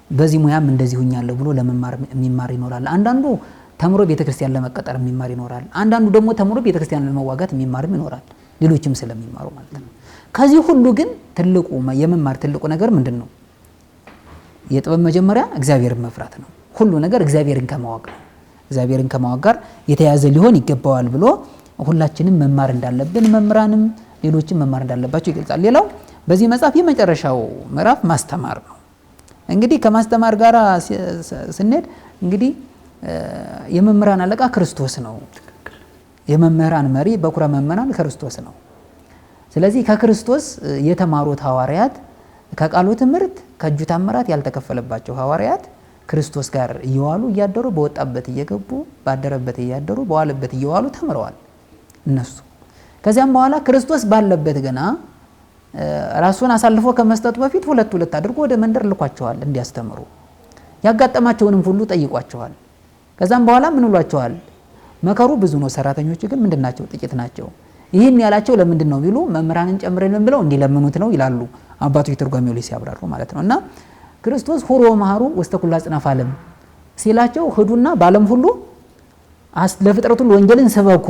በዚህ ሙያም እንደዚህ ሆኛለሁ ብሎ ለመማር የሚማር ይኖራል። አንዳንዱ ተምሮ ቤተክርስቲያን ለመቀጠር የሚማር ይኖራል። አንዳንዱ ደግሞ ተምሮ ቤተክርስቲያን ለመዋጋት የሚማርም ይኖራል። ሌሎችም ስለሚማሩ ማለት ነው። ከዚህ ሁሉ ግን ትልቁ የመማር ትልቁ ነገር ምንድነው? የጥበብ መጀመሪያ እግዚአብሔርን መፍራት ነው። ሁሉ ነገር እግዚአብሔርን ከማወቅ ነው። እግዚአብሔርን ከማወቅ ጋር የተያዘ ሊሆን ይገባዋል ብሎ ሁላችንም መማር እንዳለብን መምህራንም ሌሎችም መማር እንዳለባቸው ይገልጻል። ሌላው በዚህ መጽሐፍ የመጨረሻው ምዕራፍ ማስተማር ነው። እንግዲህ ከማስተማር ጋር ስንሄድ እንግዲህ የመምህራን አለቃ ክርስቶስ ነው። የመምህራን መሪ በኩረ መምህራን ክርስቶስ ነው። ስለዚህ ከክርስቶስ የተማሩት ሐዋርያት ከቃሉ ትምህርት ከእጁ ታምራት ያልተከፈለባቸው ሐዋርያት ክርስቶስ ጋር እየዋሉ እያደሩ በወጣበት እየገቡ ባደረበት እያደሩ በዋለበት እየዋሉ ተምረዋል እነሱ። ከዚያም በኋላ ክርስቶስ ባለበት ገና ራሱን አሳልፎ ከመስጠቱ በፊት ሁለት ሁለት አድርጎ ወደ መንደር ልኳቸዋል እንዲያስተምሩ። ያጋጠማቸውንም ሁሉ ጠይቋቸዋል። ከዛም በኋላ ምን ብሏቸዋል? መከሩ ብዙ ነው፣ ሰራተኞቹ ግን ምንድናቸው? ጥቂት ናቸው። ይህን ያላቸው ለምንድን ነው ቢሉ መምህራንን ጨምረልን ብለው እንዲለምኑት ነው ይላሉ አባቶች ትርጓሜው ላይ ሲያብራሩ ማለት ነው። እና ክርስቶስ ሁሩ ወመሃሩ ውስተ ኩሉ አጽናፈ ዓለም ሲላቸው ሂዱና በዓለም ሁሉ ለፍጥረት ሁሉ ወንጌልን ስበኩ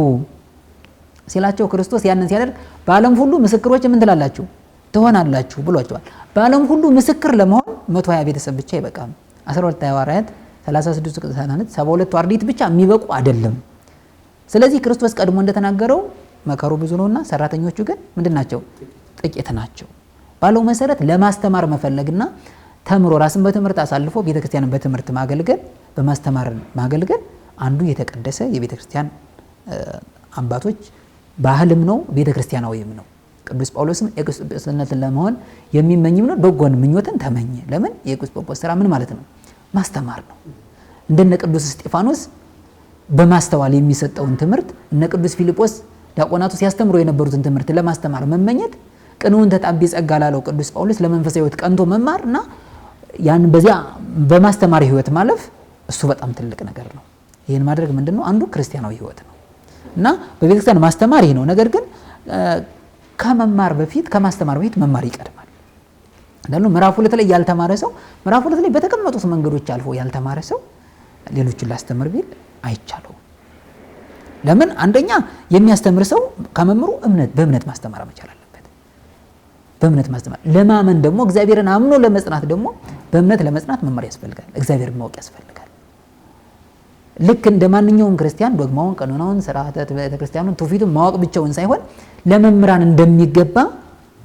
ሲላቸው ክርስቶስ ያንን ሲያደርግ በዓለም ሁሉ ምስክሮች ምን ትላላችሁ ትሆናላችሁ ብሏቸዋል። በዓለም ሁሉ ምስክር ለመሆን 120 ቤተሰብ ብቻ ይበቃል። 12 ሐዋርያት 36 ቅዱሳን 72 አርድእት ብቻ የሚበቁ አይደለም። ስለዚህ ክርስቶስ ቀድሞ እንደተናገረው መከሩ ብዙ ነውና ሰራተኞቹ ግን ምንድናቸው? ጥቂት ናቸው ባለው መሰረት ለማስተማር መፈለግና ተምሮ ራስን በትምህርት አሳልፎ ቤተክርስቲያንን በትምህርት ማገልገል በማስተማር ማገልገል አንዱ የተቀደሰ የቤተክርስቲያን አባቶች ባህልም ነው፣ ቤተክርስቲያናዊም ነው። ቅዱስ ጳውሎስም ኤጲስቆጶስነትን ለመሆን የሚመኝም ነው፣ በጎን ምኞትን ተመኘ። ለምን? የኤጲስቆጶስ ስራ ምን ማለት ነው? ማስተማር ነው። እንደነ ቅዱስ እስጢፋኖስ በማስተዋል የሚሰጠውን ትምህርት እነ ቅዱስ ፊልጶስ ዲያቆናቱ ሲያስተምሩ የነበሩትን ትምህርት ለማስተማር መመኘት ቅኑን ተጣቢ ጸጋ ላለው ቅዱስ ጳውሎስ ለመንፈሳዊ ሕይወት ቀንቶ መማርና ያን በዚያ በማስተማር ሕይወት ማለፍ እሱ በጣም ትልቅ ነገር ነው። ይሄን ማድረግ ምንድነው? አንዱ ክርስቲያናዊ ሕይወት ነው እና በቤተክርስቲያን ማስተማር ይሄ ነው። ነገር ግን ከመማር በፊት ከማስተማር በፊት መማር ይቀድማል። እንደው ምዕራፍ 2 ላይ ያልተማረ ሰው ምዕራፍ 2 ላይ በተቀመጡት መንገዶች አልፎ ያልተማረ ሰው ሌሎችን ላስተምር ቢል አይቻለውም። ለምን? አንደኛ የሚያስተምር ሰው ከመምሩ በእምነት ማስተማር መቻል አለበት። በእምነት ማስተማር ለማመን ደግሞ እግዚአብሔርን አምኖ ለመጽናት ደግሞ በእምነት ለመጽናት መማር ያስፈልጋል። እግዚአብሔርን ማወቅ ያስፈልጋል። ልክ እንደማንኛውም ክርስቲያን ዶግማውን፣ ቀኖናውን፣ ሥርዓተ ቤተክርስቲያኑን፣ ትውፊቱን ማወቅ ብቻውን ሳይሆን ለመምህራን እንደሚገባ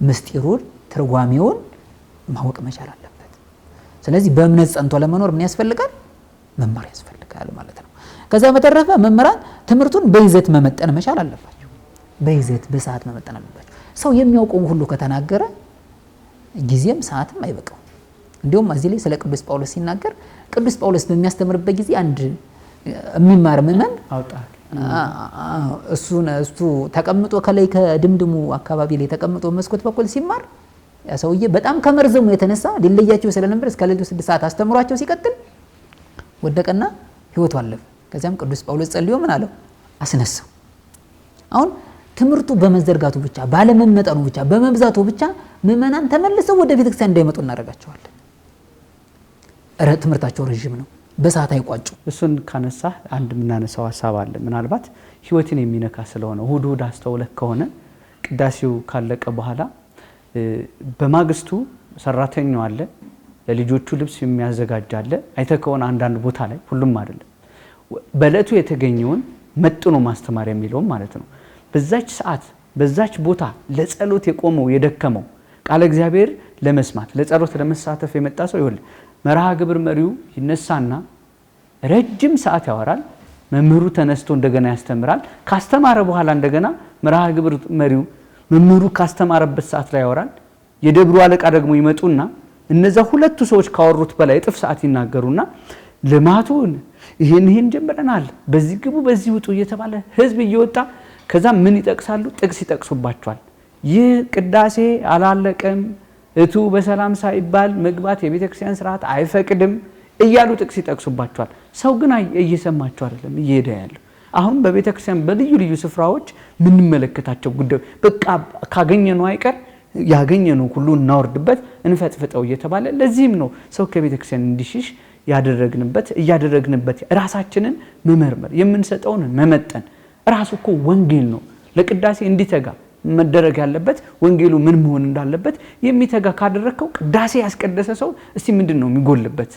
ምስጢሩን፣ ትርጓሜውን ማወቅ መቻል አለበት። ስለዚህ በእምነት ጸንቶ ለመኖር ምን ያስፈልጋል? መማር ያስፈልጋል ማለት ነው። ከዛ በተረፈ መምህራን ትምህርቱን በይዘት መመጠን መቻል አለባቸው። በይዘት በሰዓት መመጠን አለባቸው። ሰው የሚያውቀው ሁሉ ከተናገረ ጊዜም ሰዓትም አይበቃው። እንዲሁም እዚህ ላይ ስለ ቅዱስ ጳውሎስ ሲናገር ቅዱስ ጳውሎስ በሚያስተምርበት ጊዜ አንድ የሚማር ምእመን እሱ ተቀምጦ ከላይ ከድምድሙ አካባቢ ላይ ተቀምጦ መስኮት በኩል ሲማር ያ ሰውዬ በጣም ከመርዘሙ የተነሳ ሊለያቸው ስለነበር እስከ ሌሊቱ 6 ሰዓት አስተምሯቸው ሲቀጥል ወደቀና ህይወቱ አለፈ። ከዚያም ቅዱስ ጳውሎስ ጸልዮ ምን አለው? አስነሳው። አሁን ትምህርቱ በመዘርጋቱ ብቻ ባለመመጠኑ ብቻ በመብዛቱ ብቻ ምእመናን ተመልሰው ወደ ቤተክርስቲያን እንዳይመጡ እናደርጋቸዋለን። ትምህርታቸው ረጅም ነው፣ በሰዓት አይቋጩ። እሱን ካነሳ አንድ ምናነሳው ሐሳብ አለ። ምናልባት ህይወትን የሚነካ ስለሆነ እሁድ አስተውለህ ከሆነ ቅዳሴው ካለቀ በኋላ በማግስቱ ሰራተኛው አለ፣ ለልጆቹ ልብስ የሚያዘጋጅ አለ። አይተህ ከሆነ አንዳንድ ቦታ ላይ ሁሉም አይደለም፣ በእለቱ የተገኘውን መጥኖ ማስተማር የሚለውም ማለት ነው። በዛች ሰዓት በዛች ቦታ ለጸሎት የቆመው የደከመው ቃለ እግዚአብሔር ለመስማት ለጸሎት ለመሳተፍ የመጣ ሰው ይኸውልህ መርሃ ግብር መሪው ይነሳና ረጅም ሰዓት ያወራል። መምህሩ ተነስቶ እንደገና ያስተምራል። ካስተማረ በኋላ እንደገና መርሃ ግብር መሪው መምህሩ ካስተማረበት ሰዓት ላይ ያወራል። የደብሩ አለቃ ደግሞ ይመጡና እነዛ ሁለቱ ሰዎች ካወሩት በላይ እጥፍ ሰዓት ይናገሩና ልማቱን ይሄን ጀምረናል፣ በዚህ ግቡ በዚህ ውጡ እየተባለ ህዝብ እየወጣ ከዛ ምን ይጠቅሳሉ? ጥቅስ ይጠቅሱባቸዋል። ይህ ቅዳሴ አላለቀም፣ እቱ በሰላም ሳይባል መግባት የቤተክርስቲያን ስርዓት አይፈቅድም እያሉ ጥቅስ ይጠቅሱባቸዋል። ሰው ግን እየሰማቸው አይደለም እየሄደ ያለው። አሁን በቤተክርስቲያን በልዩ ልዩ ስፍራዎች ምን መለከታቸው ጉዳይ በቃ ካገኘነው አይቀር ያገኘነው ሁሉ እናወርድበት እንፈጥፍጠው እየተባለ ለዚህም ነው ሰው ከቤተክርስቲያን እንዲሽሽ እያደረግንበት ራሳችንን መመርመር የምንሰጠውን መመጠን ራሱ እኮ ወንጌል ነው። ለቅዳሴ እንዲተጋ መደረግ ያለበት ወንጌሉ ምን መሆን እንዳለበት የሚተጋ ካደረከው ቅዳሴ ያስቀደሰ ሰው እስቲ ምንድነው የሚጎልበት?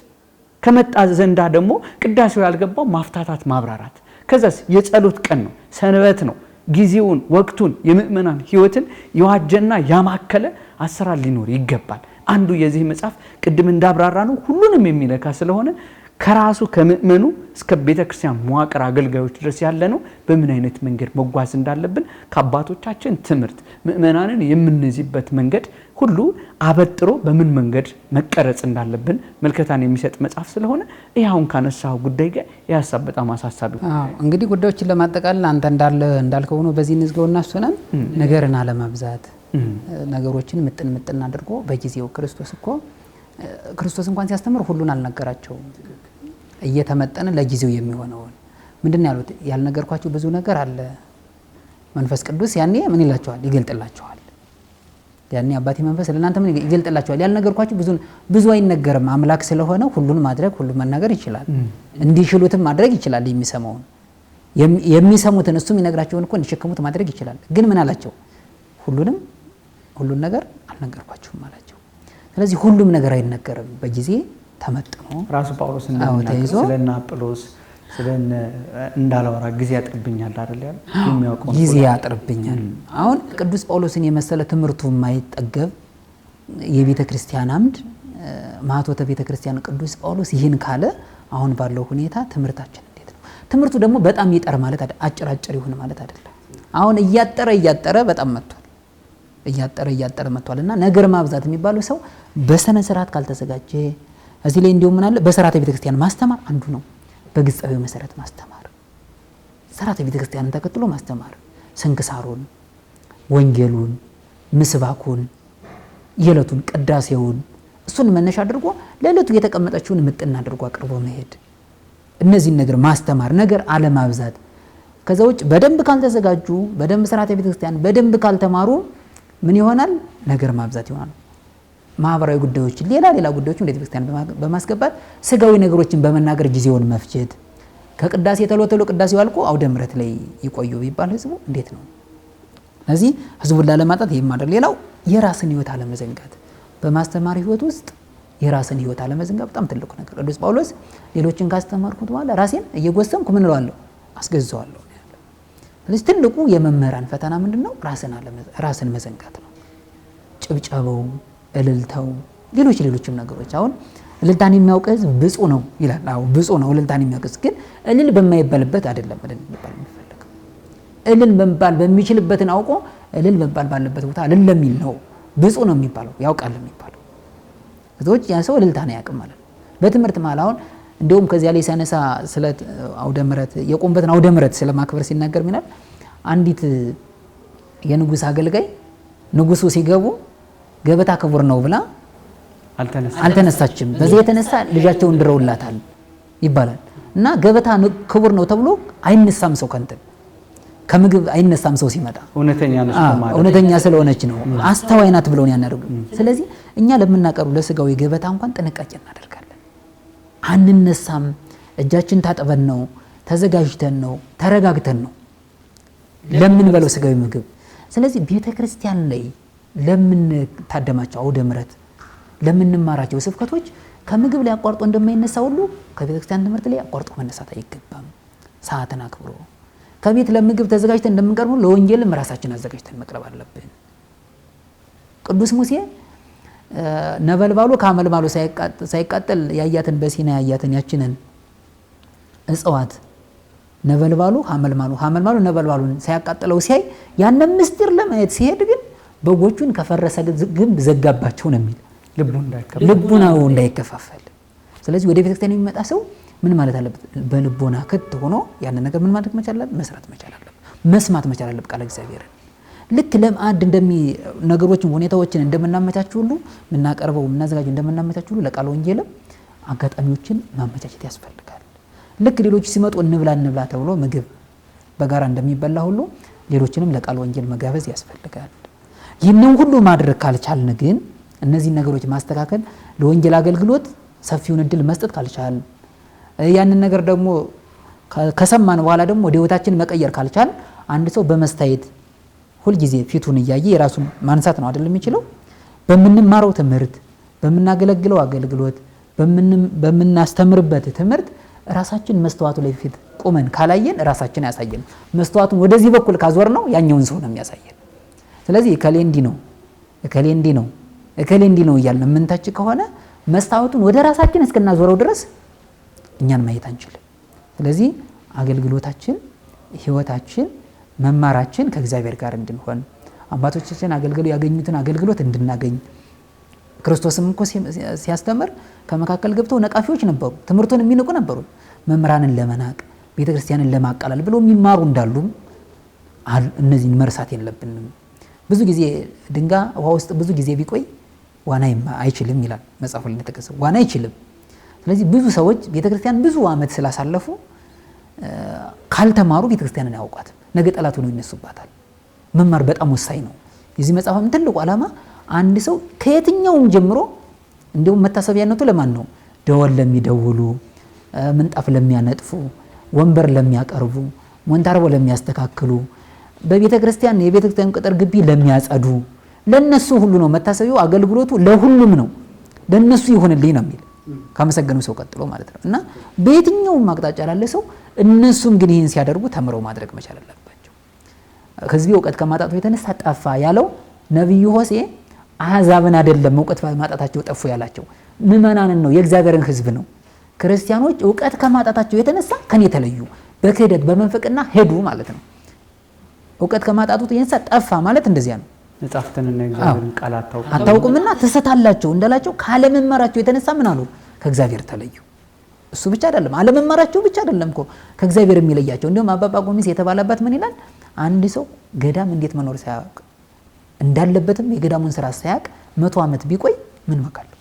ከመጣ ዘንዳ ደግሞ ቅዳሴው ያልገባው ማፍታታት ማብራራት። ከዛስ የጸሎት ቀን ነው፣ ሰንበት ነው። ጊዜውን ወቅቱን የምእመናን ህይወትን የዋጀና ያማከለ አሰራር ሊኖር ይገባል። አንዱ የዚህ መጽሐፍ ቅድም እንዳብራራ ነው ሁሉንም የሚነካ ስለሆነ ከራሱ ከምእመኑ እስከ ቤተክርስቲያን መዋቅር አገልጋዮች ድረስ ያለ ነው። በምን አይነት መንገድ መጓዝ እንዳለብን ከአባቶቻችን ትምህርት ምእመናንን የምንይዝበት መንገድ ሁሉ አበጥሮ በምን መንገድ መቀረጽ እንዳለብን መልከታን የሚሰጥ መጽሐፍ ስለሆነ ይሄውን ካነሳው ጉዳይ ጋር ያሳብ በጣም አሳሳቢ ነው። እንግዲህ ጉዳዮችን ለማጠቃለል አንተ እንዳልከው ነው። በዚህ ንዝገውና እሱነን ነገርን አለማብዛት ነገሮችን ምጥን አድርጎ በጊዜው ክርስቶስ እንኳን ሲያስተምር ሁሉን አልነገራቸውም። እየተመጠነ ለጊዜው የሚሆነውን ምንድነው ያሉት? ያልነገርኳችሁ ብዙ ነገር አለ። መንፈስ ቅዱስ ያኔ ምን ይላቸዋል? ይገልጥላቸዋል። ያኔ አባቴ መንፈስ ለእናንተ ምን ይገልጥላቸዋል? ያልነገርኳችሁ ብዙ አይነገርም። አምላክ ስለሆነ ሁሉን ማድረግ ሁሉን መናገር ይችላል። እንዲሽሉትም ማድረግ ይችላል። የሚሰሙትን እሱም ይነግራቸውን እኮ እንዲሸከሙት ማድረግ ይችላል። ግን ምን አላቸው? ሁሉን ነገር አልነገርኳችሁም አላቸው። ስለዚህ ሁሉም ነገር አይነገርም። በጊዜ ተመጥኖ ራሱ ጳውሎስ እንደሚናገር ስለና አጵሎስ ስለነ እንዳላወራ ጊዜ ያጥርብኛል አይደል ያለው? የሚያውቀው ጊዜ ያጥርብኛል። አሁን ቅዱስ ጳውሎስን የመሰለ ትምህርቱ የማይጠገብ የቤተ ክርስቲያን አምድ ማኅቶተ ቤተ ክርስቲያን ቅዱስ ጳውሎስ ይህን ካለ አሁን ባለው ሁኔታ ትምህርታችን እንዴት ነው? ትምህርቱ ደግሞ በጣም ይጠር ማለት አጭር ይሁን ማለት አይደለም። አሁን እያጠረ በጣም መጥቷል። እያጠረ መጥቷልና ነገር ማብዛት የሚባለው ሰው በሰነ ስርዓት ካልተዘጋጀ እዚህ ላይ እንደው ምን አለ? በሥርዓተ ቤተክርስቲያን ማስተማር አንዱ ነው። በግጻዊ መሰረት ማስተማር፣ ሥርዓተ ቤተክርስቲያንን ተከትሎ ማስተማር፣ ስንክሳሩን፣ ወንጌሉን፣ ምስባኩን፣ የዕለቱን ቅዳሴውን እሱን መነሻ አድርጎ ለዕለቱ የተቀመጠችውን ምጥና አድርጎ አቅርቦ መሄድ፣ እነዚህን ነገር ማስተማር፣ ነገር አለማብዛት። ከዛ ውጭ በደንብ ካልተዘጋጁ፣ በደንብ ሥርዓተ ቤተክርስቲያን በደንብ ካልተማሩ ምን ይሆናል? ነገር ማብዛት ይሆናል። ማህበራዊ ጉዳዮችን ሌላ ጉዳዮችን ወደ ቤተክርስቲያን በማስገባት ስጋዊ ነገሮችን በመናገር ጊዜውን መፍጀት። ከቅዳሴ ተሎ ቅዳሴው አልቆ አውደ ምሕረት ላይ ይቆዩ ቢባል ህዝቡ እንዴት ነው? ስለዚህ ህዝቡን ላለማጣት የማደር ሌላው የራስን ህይወት አለመዘንጋት። በማስተማር ህይወት ውስጥ የራስን ህይወት አለመዘንጋት በጣም ትልቁ ነገር። ቅዱስ ጳውሎስ ሌሎችን ካስተማርኩት በኋላ ራሴን እየጎሰምኩ ምን እለዋለሁ? አስገዛዋለሁ። ስለዚህ ትልቁ የመምህራን ፈተና ምንድነው? ራስን መዘንጋት ነው። ጭብጨባው፣ እልልታው፣ ሌሎችም ነገሮች። አሁን እልልታን የሚያውቅ ህዝብ ብፁዕ ነው ይላል። አዎ ብፁዕ ነው እልልታን የሚያውቅ፣ ግን እልል በማይባልበት አይደለም እልል የሚባል የሚፈልገው። እልል መባል በሚችልበትን አውቆ እልል መባል ባለበት ቦታ እልል ለሚል ነው ብፁዕ ነው የሚባለው፣ ያውቃል የሚባለው። ከዚህ ያ ሰው እልልታ ነው ያውቅም ማለት ነው። በትምህርት መሀል አሁን እንደውም ከዚያ ላይ ሲያነሳ ስለ አውደ ምሕረት የቆምበትን አውደ ምሕረት ስለማክበር ሲናገር ምናል አንዲት የንጉስ አገልጋይ ንጉሱ ሲገቡ ገበታ ክቡር ነው ብላ አልተነሳችም። በዚህ የተነሳ ልጃቸውን ድረውላታል ይባላል። እና ገበታ ክቡር ነው ተብሎ አይነሳም ሰው ከምግብ አይነሳም ሰው ሲመጣ እውነተኛ ስለሆነች ነው አስተዋይ ናት ብለው ያናደርጉ። ስለዚህ እኛ ለምናቀርቡ ለስጋዊ ገበታ እንኳን ጥንቃቄ እናደርጋለን። አንነሳም። እጃችን ታጥበን ነው፣ ተዘጋጅተን ነው፣ ተረጋግተን ነው ለምን በለው ስጋዊ ምግብ። ስለዚህ ቤተክርስቲያን ላይ ለምን ታደማቸው አውደ ምሕረት ለምንማራቸው ስብከቶች ከምግብ ላይ አቋርጦ እንደማይነሳ ሁሉ ከቤተክርስቲያን ትምህርት ላይ አቋርጦ መነሳት አይገባም። ሰዓትን አክብሮ ከቤት ለምግብ ተዘጋጅተን እንደምንቀርበው ለወንጌልም ራሳችን አዘጋጅተን መቅረብ አለብን። ቅዱስ ሙሴ ነበልባሉ ከአመልማሉ ሳይቃጠል ያያትን በሲና ያያትን ያችንን እጽዋት ነበልባሉ ሐመልማሉ ነበልባሉን ሳያቃጥለው ሲያይ ያንን ምስጢር ለማየት ሲሄድ ግን በጎቹን ከፈረሰ ግንብ ዘጋባቸው ነው የሚል ልቡናው እንዳይከፋፈል። ስለዚህ ወደ ቤተክርስቲያን የሚመጣ ሰው ምን ማለት አለበት? በልቦና ክት ሆኖ ያን ነገር ምን ማድረግ መቻል አለበት? መስራት መቻል አለበት። መስማት መቻል አለበት ቃለ እግዚአብሔርን። ልክ ለማዕድ ነገሮችን ሁኔታዎችን እንደምናመቻች ሁሉ የምናቀርበው የምናዘጋጀው እንደምናመቻች ሁሉ ለቃለ ወንጌልም አጋጣሚዎችን ማመቻቸት ያስፈልጋል። ልክ ሌሎች ሲመጡ እንብላ ተብሎ ምግብ በጋራ እንደሚበላ ሁሉ ሌሎችንም ለቃለ ወንጌል መጋበዝ ያስፈልጋል። ይህንን ሁሉ ማድረግ ካልቻልን ግን እነዚህ ነገሮች ማስተካከል ለወንጌል አገልግሎት ሰፊውን እድል መስጠት ካልቻል ያንን ነገር ደግሞ ከሰማን በኋላ ደግሞ ወደ ህይወታችን መቀየር ካልቻል አንድ ሰው በመስታየት ሁል ጊዜ ፊቱን እያየ የራሱን ማንሳት ነው አይደል የሚችለው። በምንማረው ትምህርት፣ በምናገለግለው አገልግሎት፣ በምናስተምርበት ትምህርት ራሳችን መስተዋቱ ላይ ፊት ቆመን ካላየን ራሳችን ያሳየን። መስተዋቱን ወደዚህ በኩል ካዞር ነው ያኛውን ሰው ነው የሚያሳየን። ስለዚህ እከሌ እንዲህ ነው እያልን የምንታች ከሆነ መስታወቱን ወደ ራሳችን እስከናዞረው ድረስ እኛን ማየት አንችልም። ስለዚህ አገልግሎታችን፣ ህይወታችን፣ መማራችን ከእግዚአብሔር ጋር እንድንሆን አባቶቻችን አገልግለው ያገኙትን አገልግሎት እንድናገኝ ክርስቶስም እኮ ሲያስተምር ከመካከል ገብተው ነቃፊዎች ነበሩ፣ ትምህርቱን የሚንቁ ነበሩ። መምህራንን ለመናቅ ቤተክርስቲያንን ለማቃለል ብለው የሚማሩ እንዳሉም እነዚህን መርሳት የለብንም። ብዙ ጊዜ ድንጋይ ውሃ ውስጥ ብዙ ጊዜ ቢቆይ ዋና አይችልም ይላል መጽሐፉ ላይ ተከሰው ዋና አይችልም። ስለዚህ ብዙ ሰዎች ቤተክርስቲያን ብዙ ዓመት ስላሳለፉ ካልተማሩ ቤተክርስቲያንን አያውቋትም። ነገ ጠላት ሆነው ይነሱባታል። መማር በጣም ወሳኝ ነው። የዚህ መጽሐፍም ትልቁ ዓላማ አንድ ሰው ከየትኛውም ጀምሮ እንደውም መታሰቢያነቱ ለማን ነው? ደወል ለሚደውሉ፣ ምንጣፍ ለሚያነጥፉ፣ ወንበር ለሚያቀርቡ፣ ሞንታርቦ ለሚያስተካክሉ፣ በቤተክርስቲያን የቤተክርስቲያን ቅጥር ግቢ ለሚያጸዱ ለነሱ ሁሉ ነው መታሰቢያው። አገልግሎቱ ለሁሉም ነው። ለነሱ ይሆንልኝ ነው የሚል ካመሰገኑ ሰው ቀጥሎ ማለት ነው። እና በየትኛውም አቅጣጫ ላለ ሰው እነሱም ግን ይህን ሲያደርጉ ተምረው ማድረግ መቻል አለባቸው። ከዚህ እውቀት ከማጣቱ የተነሳ ጠፋ ያለው ነብዩ ሆሴዕ አሕዛብን አይደለም እውቀት ማጣታቸው ጠፉ ያላቸው ምእመናንን ነው፣ የእግዚአብሔርን ሕዝብ ነው። ክርስቲያኖች እውቀት ከማጣታቸው የተነሳ ከኔ ተለዩ፣ በክህደት በመንፈቅና ሄዱ ማለት ነው። እውቀት ከማጣቱ የተነሳ ጠፋ ማለት እንደዚያ ነው። መጻሕፍትንና የእግዚአብሔርን ቃል አታውቁምና ትሰታላችሁ እንዳላቸው ካለመማራቸው የተነሳ ምን አሉ? ከእግዚአብሔር ተለዩ። እሱ ብቻ አይደለም፣ አለመማራቸው ብቻ አይደለም እኮ ከእግዚአብሔር የሚለያቸው። እንደውም አባ ጳኩሚስ የተባለበት ምን ይላል? አንድ ሰው ገዳም እንዴት መኖር ሳያውቅ እንዳለበትም የገዳሙን ስራ ሳያውቅ 100 ዓመት ቢቆይ ምን ዋጋ አለው?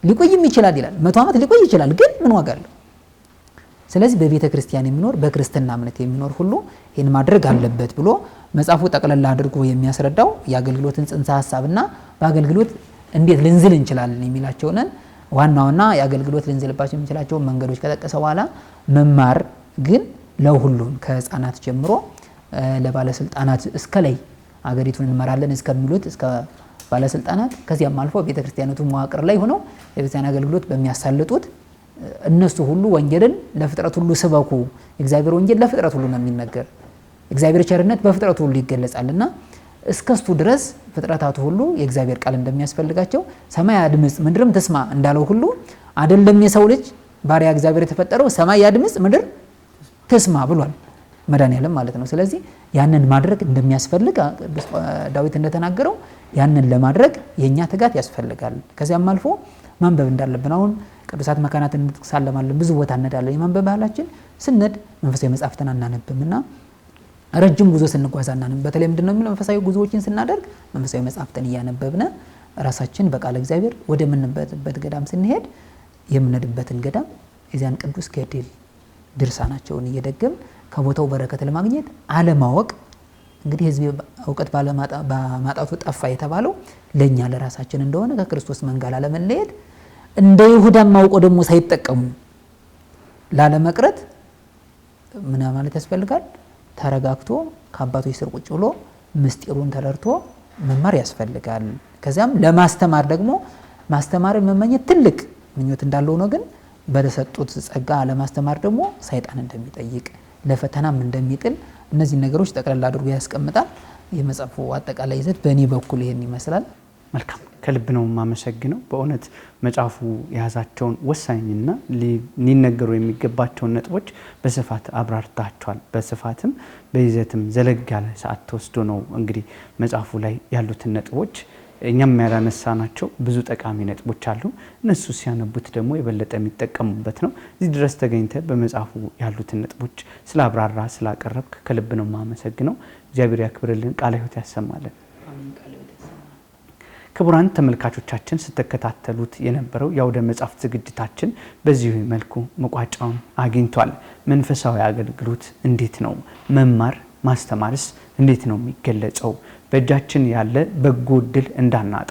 ሊቆይም ይችላል ይላል። 100 ዓመት ሊቆይ ይችላል፣ ግን ምን ዋጋ አለው? ስለዚህ በቤተ ክርስቲያን የሚኖር በክርስትና እምነት የሚኖር ሁሉ ይህን ማድረግ አለበት ብሎ መጽሐፉ ጠቅለል አድርጎ የሚያስረዳው የአገልግሎትን ጽንሰ ሐሳብና በአገልግሎት እንዴት ልንዝል እንችላለን የሚላቸውን ዋናውና የአገልግሎት ልንዝልባቸው የምንችላቸው መንገዶች ከጠቀሰ በኋላ መማር ግን ለሁሉም ከህፃናት ጀምሮ ለባለስልጣናት እስከ ላይ አገሪቱን እንመራለን እስከሚሉት እስከ ባለስልጣናት ከዚያም አልፎ ቤተክርስቲያኒቱ መዋቅር ላይ ሆነው የቤተክርስቲያን አገልግሎት በሚያሳልጡት እነሱ ሁሉ ወንጌልን ለፍጥረት ሁሉ ስበኩ። እግዚአብሔር ወንጌል ለፍጥረት ሁሉ ነው የሚነገር። እግዚአብሔር ቸርነት በፍጥረቱ ሁሉ ይገለጻልና እስከስቱ ድረስ ፍጥረታቱ ሁሉ የእግዚአብሔር ቃል እንደሚያስፈልጋቸው ሰማይ ያድምጽ ምድርም ትስማ እንዳለው ሁሉ አይደለም የሰው ልጅ ባሪያ እግዚአብሔር የተፈጠረው ሰማይ ያድምጽ ምድር ትስማ ብሏል። መድኃኒዓለም ማለት ነው። ስለዚህ ያንን ማድረግ እንደሚያስፈልግ ቅዱስ ዳዊት እንደተናገረው ያንን ለማድረግ የኛ ትጋት ያስፈልጋል። ከዚያም አልፎ ማንበብ እንዳለብን አሁን ቅዱሳት መካናትን እንተሳለማለን፣ ብዙ ቦታ እንሄዳለን። የማንበብ ባህላችን ስንድ መንፈሳዊ መጻሕፍትን አናነብምና ረጅም ጉዞ ስንጓዝ አናነብም። በተለይ ምንድነው የሚለው መንፈሳዊ ጉዞዎችን ስናደርግ መንፈሳዊ መጻሕፍትን እያነበብን ራሳችን በቃለ እግዚአብሔር ወደ ምንበት ገዳም ስንሄድ የምንሄድበትን ገዳም የዚያን ቅዱስ ገድል ድርሳናቸውን እየደገም ከቦታው በረከት ለማግኘት አለማወቅ እንግዲህ ህዝብ እውቀት ባለማጣቱ ጠፋ የተባለው ለኛ ለራሳችን እንደሆነ ከክርስቶስ መንጋ ላለመለየት እንደ ይሁዳም አውቆ ደግሞ ሳይጠቀሙ ላለመቅረት ምን ማለት ያስፈልጋል? ተረጋግቶ ከአባቶች ስር ቁጭ ብሎ ምስጢሩን ተረድቶ መማር ያስፈልጋል። ከዚያም ለማስተማር ደግሞ ማስተማርን መመኘት ትልቅ ምኞት እንዳለው ነው። ግን በተሰጡት ጸጋ ለማስተማር ደግሞ ሰይጣን እንደሚጠይቅ ለፈተናም እንደሚጥል እነዚህ ነገሮች ጠቅላላ አድርጎ ያስቀምጣል። የመጽሐፉ አጠቃላይ ይዘት በእኔ በኩል ይሄን ይመስላል። መልካም፣ ከልብ ነው የማመሰግነው። በእውነት መጽሐፉ የያዛቸውን ወሳኝና ሊነገሩ የሚገባቸውን ነጥቦች በስፋት አብራርታቸዋል። በስፋትም በይዘትም ዘለግ ያለ ሰዓት ተወስዶ ነው እንግዲህ መጽሐፉ ላይ ያሉትን ነጥቦች እኛም ያላነሳናቸው ብዙ ጠቃሚ ነጥቦች አሉ። እነሱ ሲያነቡት ደግሞ የበለጠ የሚጠቀሙበት ነው። እዚህ ድረስ ተገኝተ በመጽሐፉ ያሉትን ነጥቦች ስላብራራ ስላቀረብክ ከልብ ነው የማመሰግነው። እግዚአብሔር ያክብርልን፣ ቃለ ሕይወት ያሰማልን። ክቡራን ተመልካቾቻችን ስትከታተሉት የነበረው የአውደ መጽሐፍት ዝግጅታችን በዚህ መልኩ መቋጫውን አግኝቷል። መንፈሳዊ አገልግሎት እንዴት ነው? መማር ማስተማርስ እንዴት ነው የሚገለጸው? በእጃችን ያለ በጎ ዕድል እንዳናጣ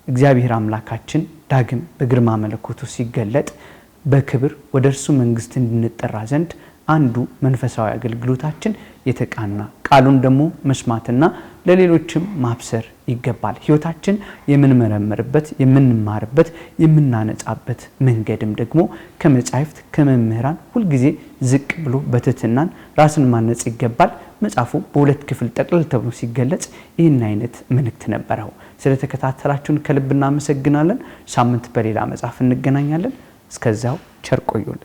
እግዚአብሔር አምላካችን ዳግም በግርማ መለኮቱ ሲገለጥ በክብር ወደ እርሱ መንግስት እንድንጠራ ዘንድ አንዱ መንፈሳዊ አገልግሎታችን የተቃና ቃሉን ደግሞ መስማትና ለሌሎችም ማብሰር ይገባል። ህይወታችን የምንመረምርበት፣ የምንማርበት፣ የምናነጻበት መንገድም ደግሞ ከመጻሕፍት ከመምህራን ሁልጊዜ ዝቅ ብሎ በትህትናን ራስን ማነጽ ይገባል። መጽሐፉ በሁለት ክፍል ጠቅልል ተብሎ ሲገለጽ ይህን አይነት መልእክት ነበረው። ስለተከታተላችሁን ከልብ እናመሰግናለን። ሳምንት በሌላ መጽሐፍ እንገናኛለን። እስከዛው ቸር ቆዩልን።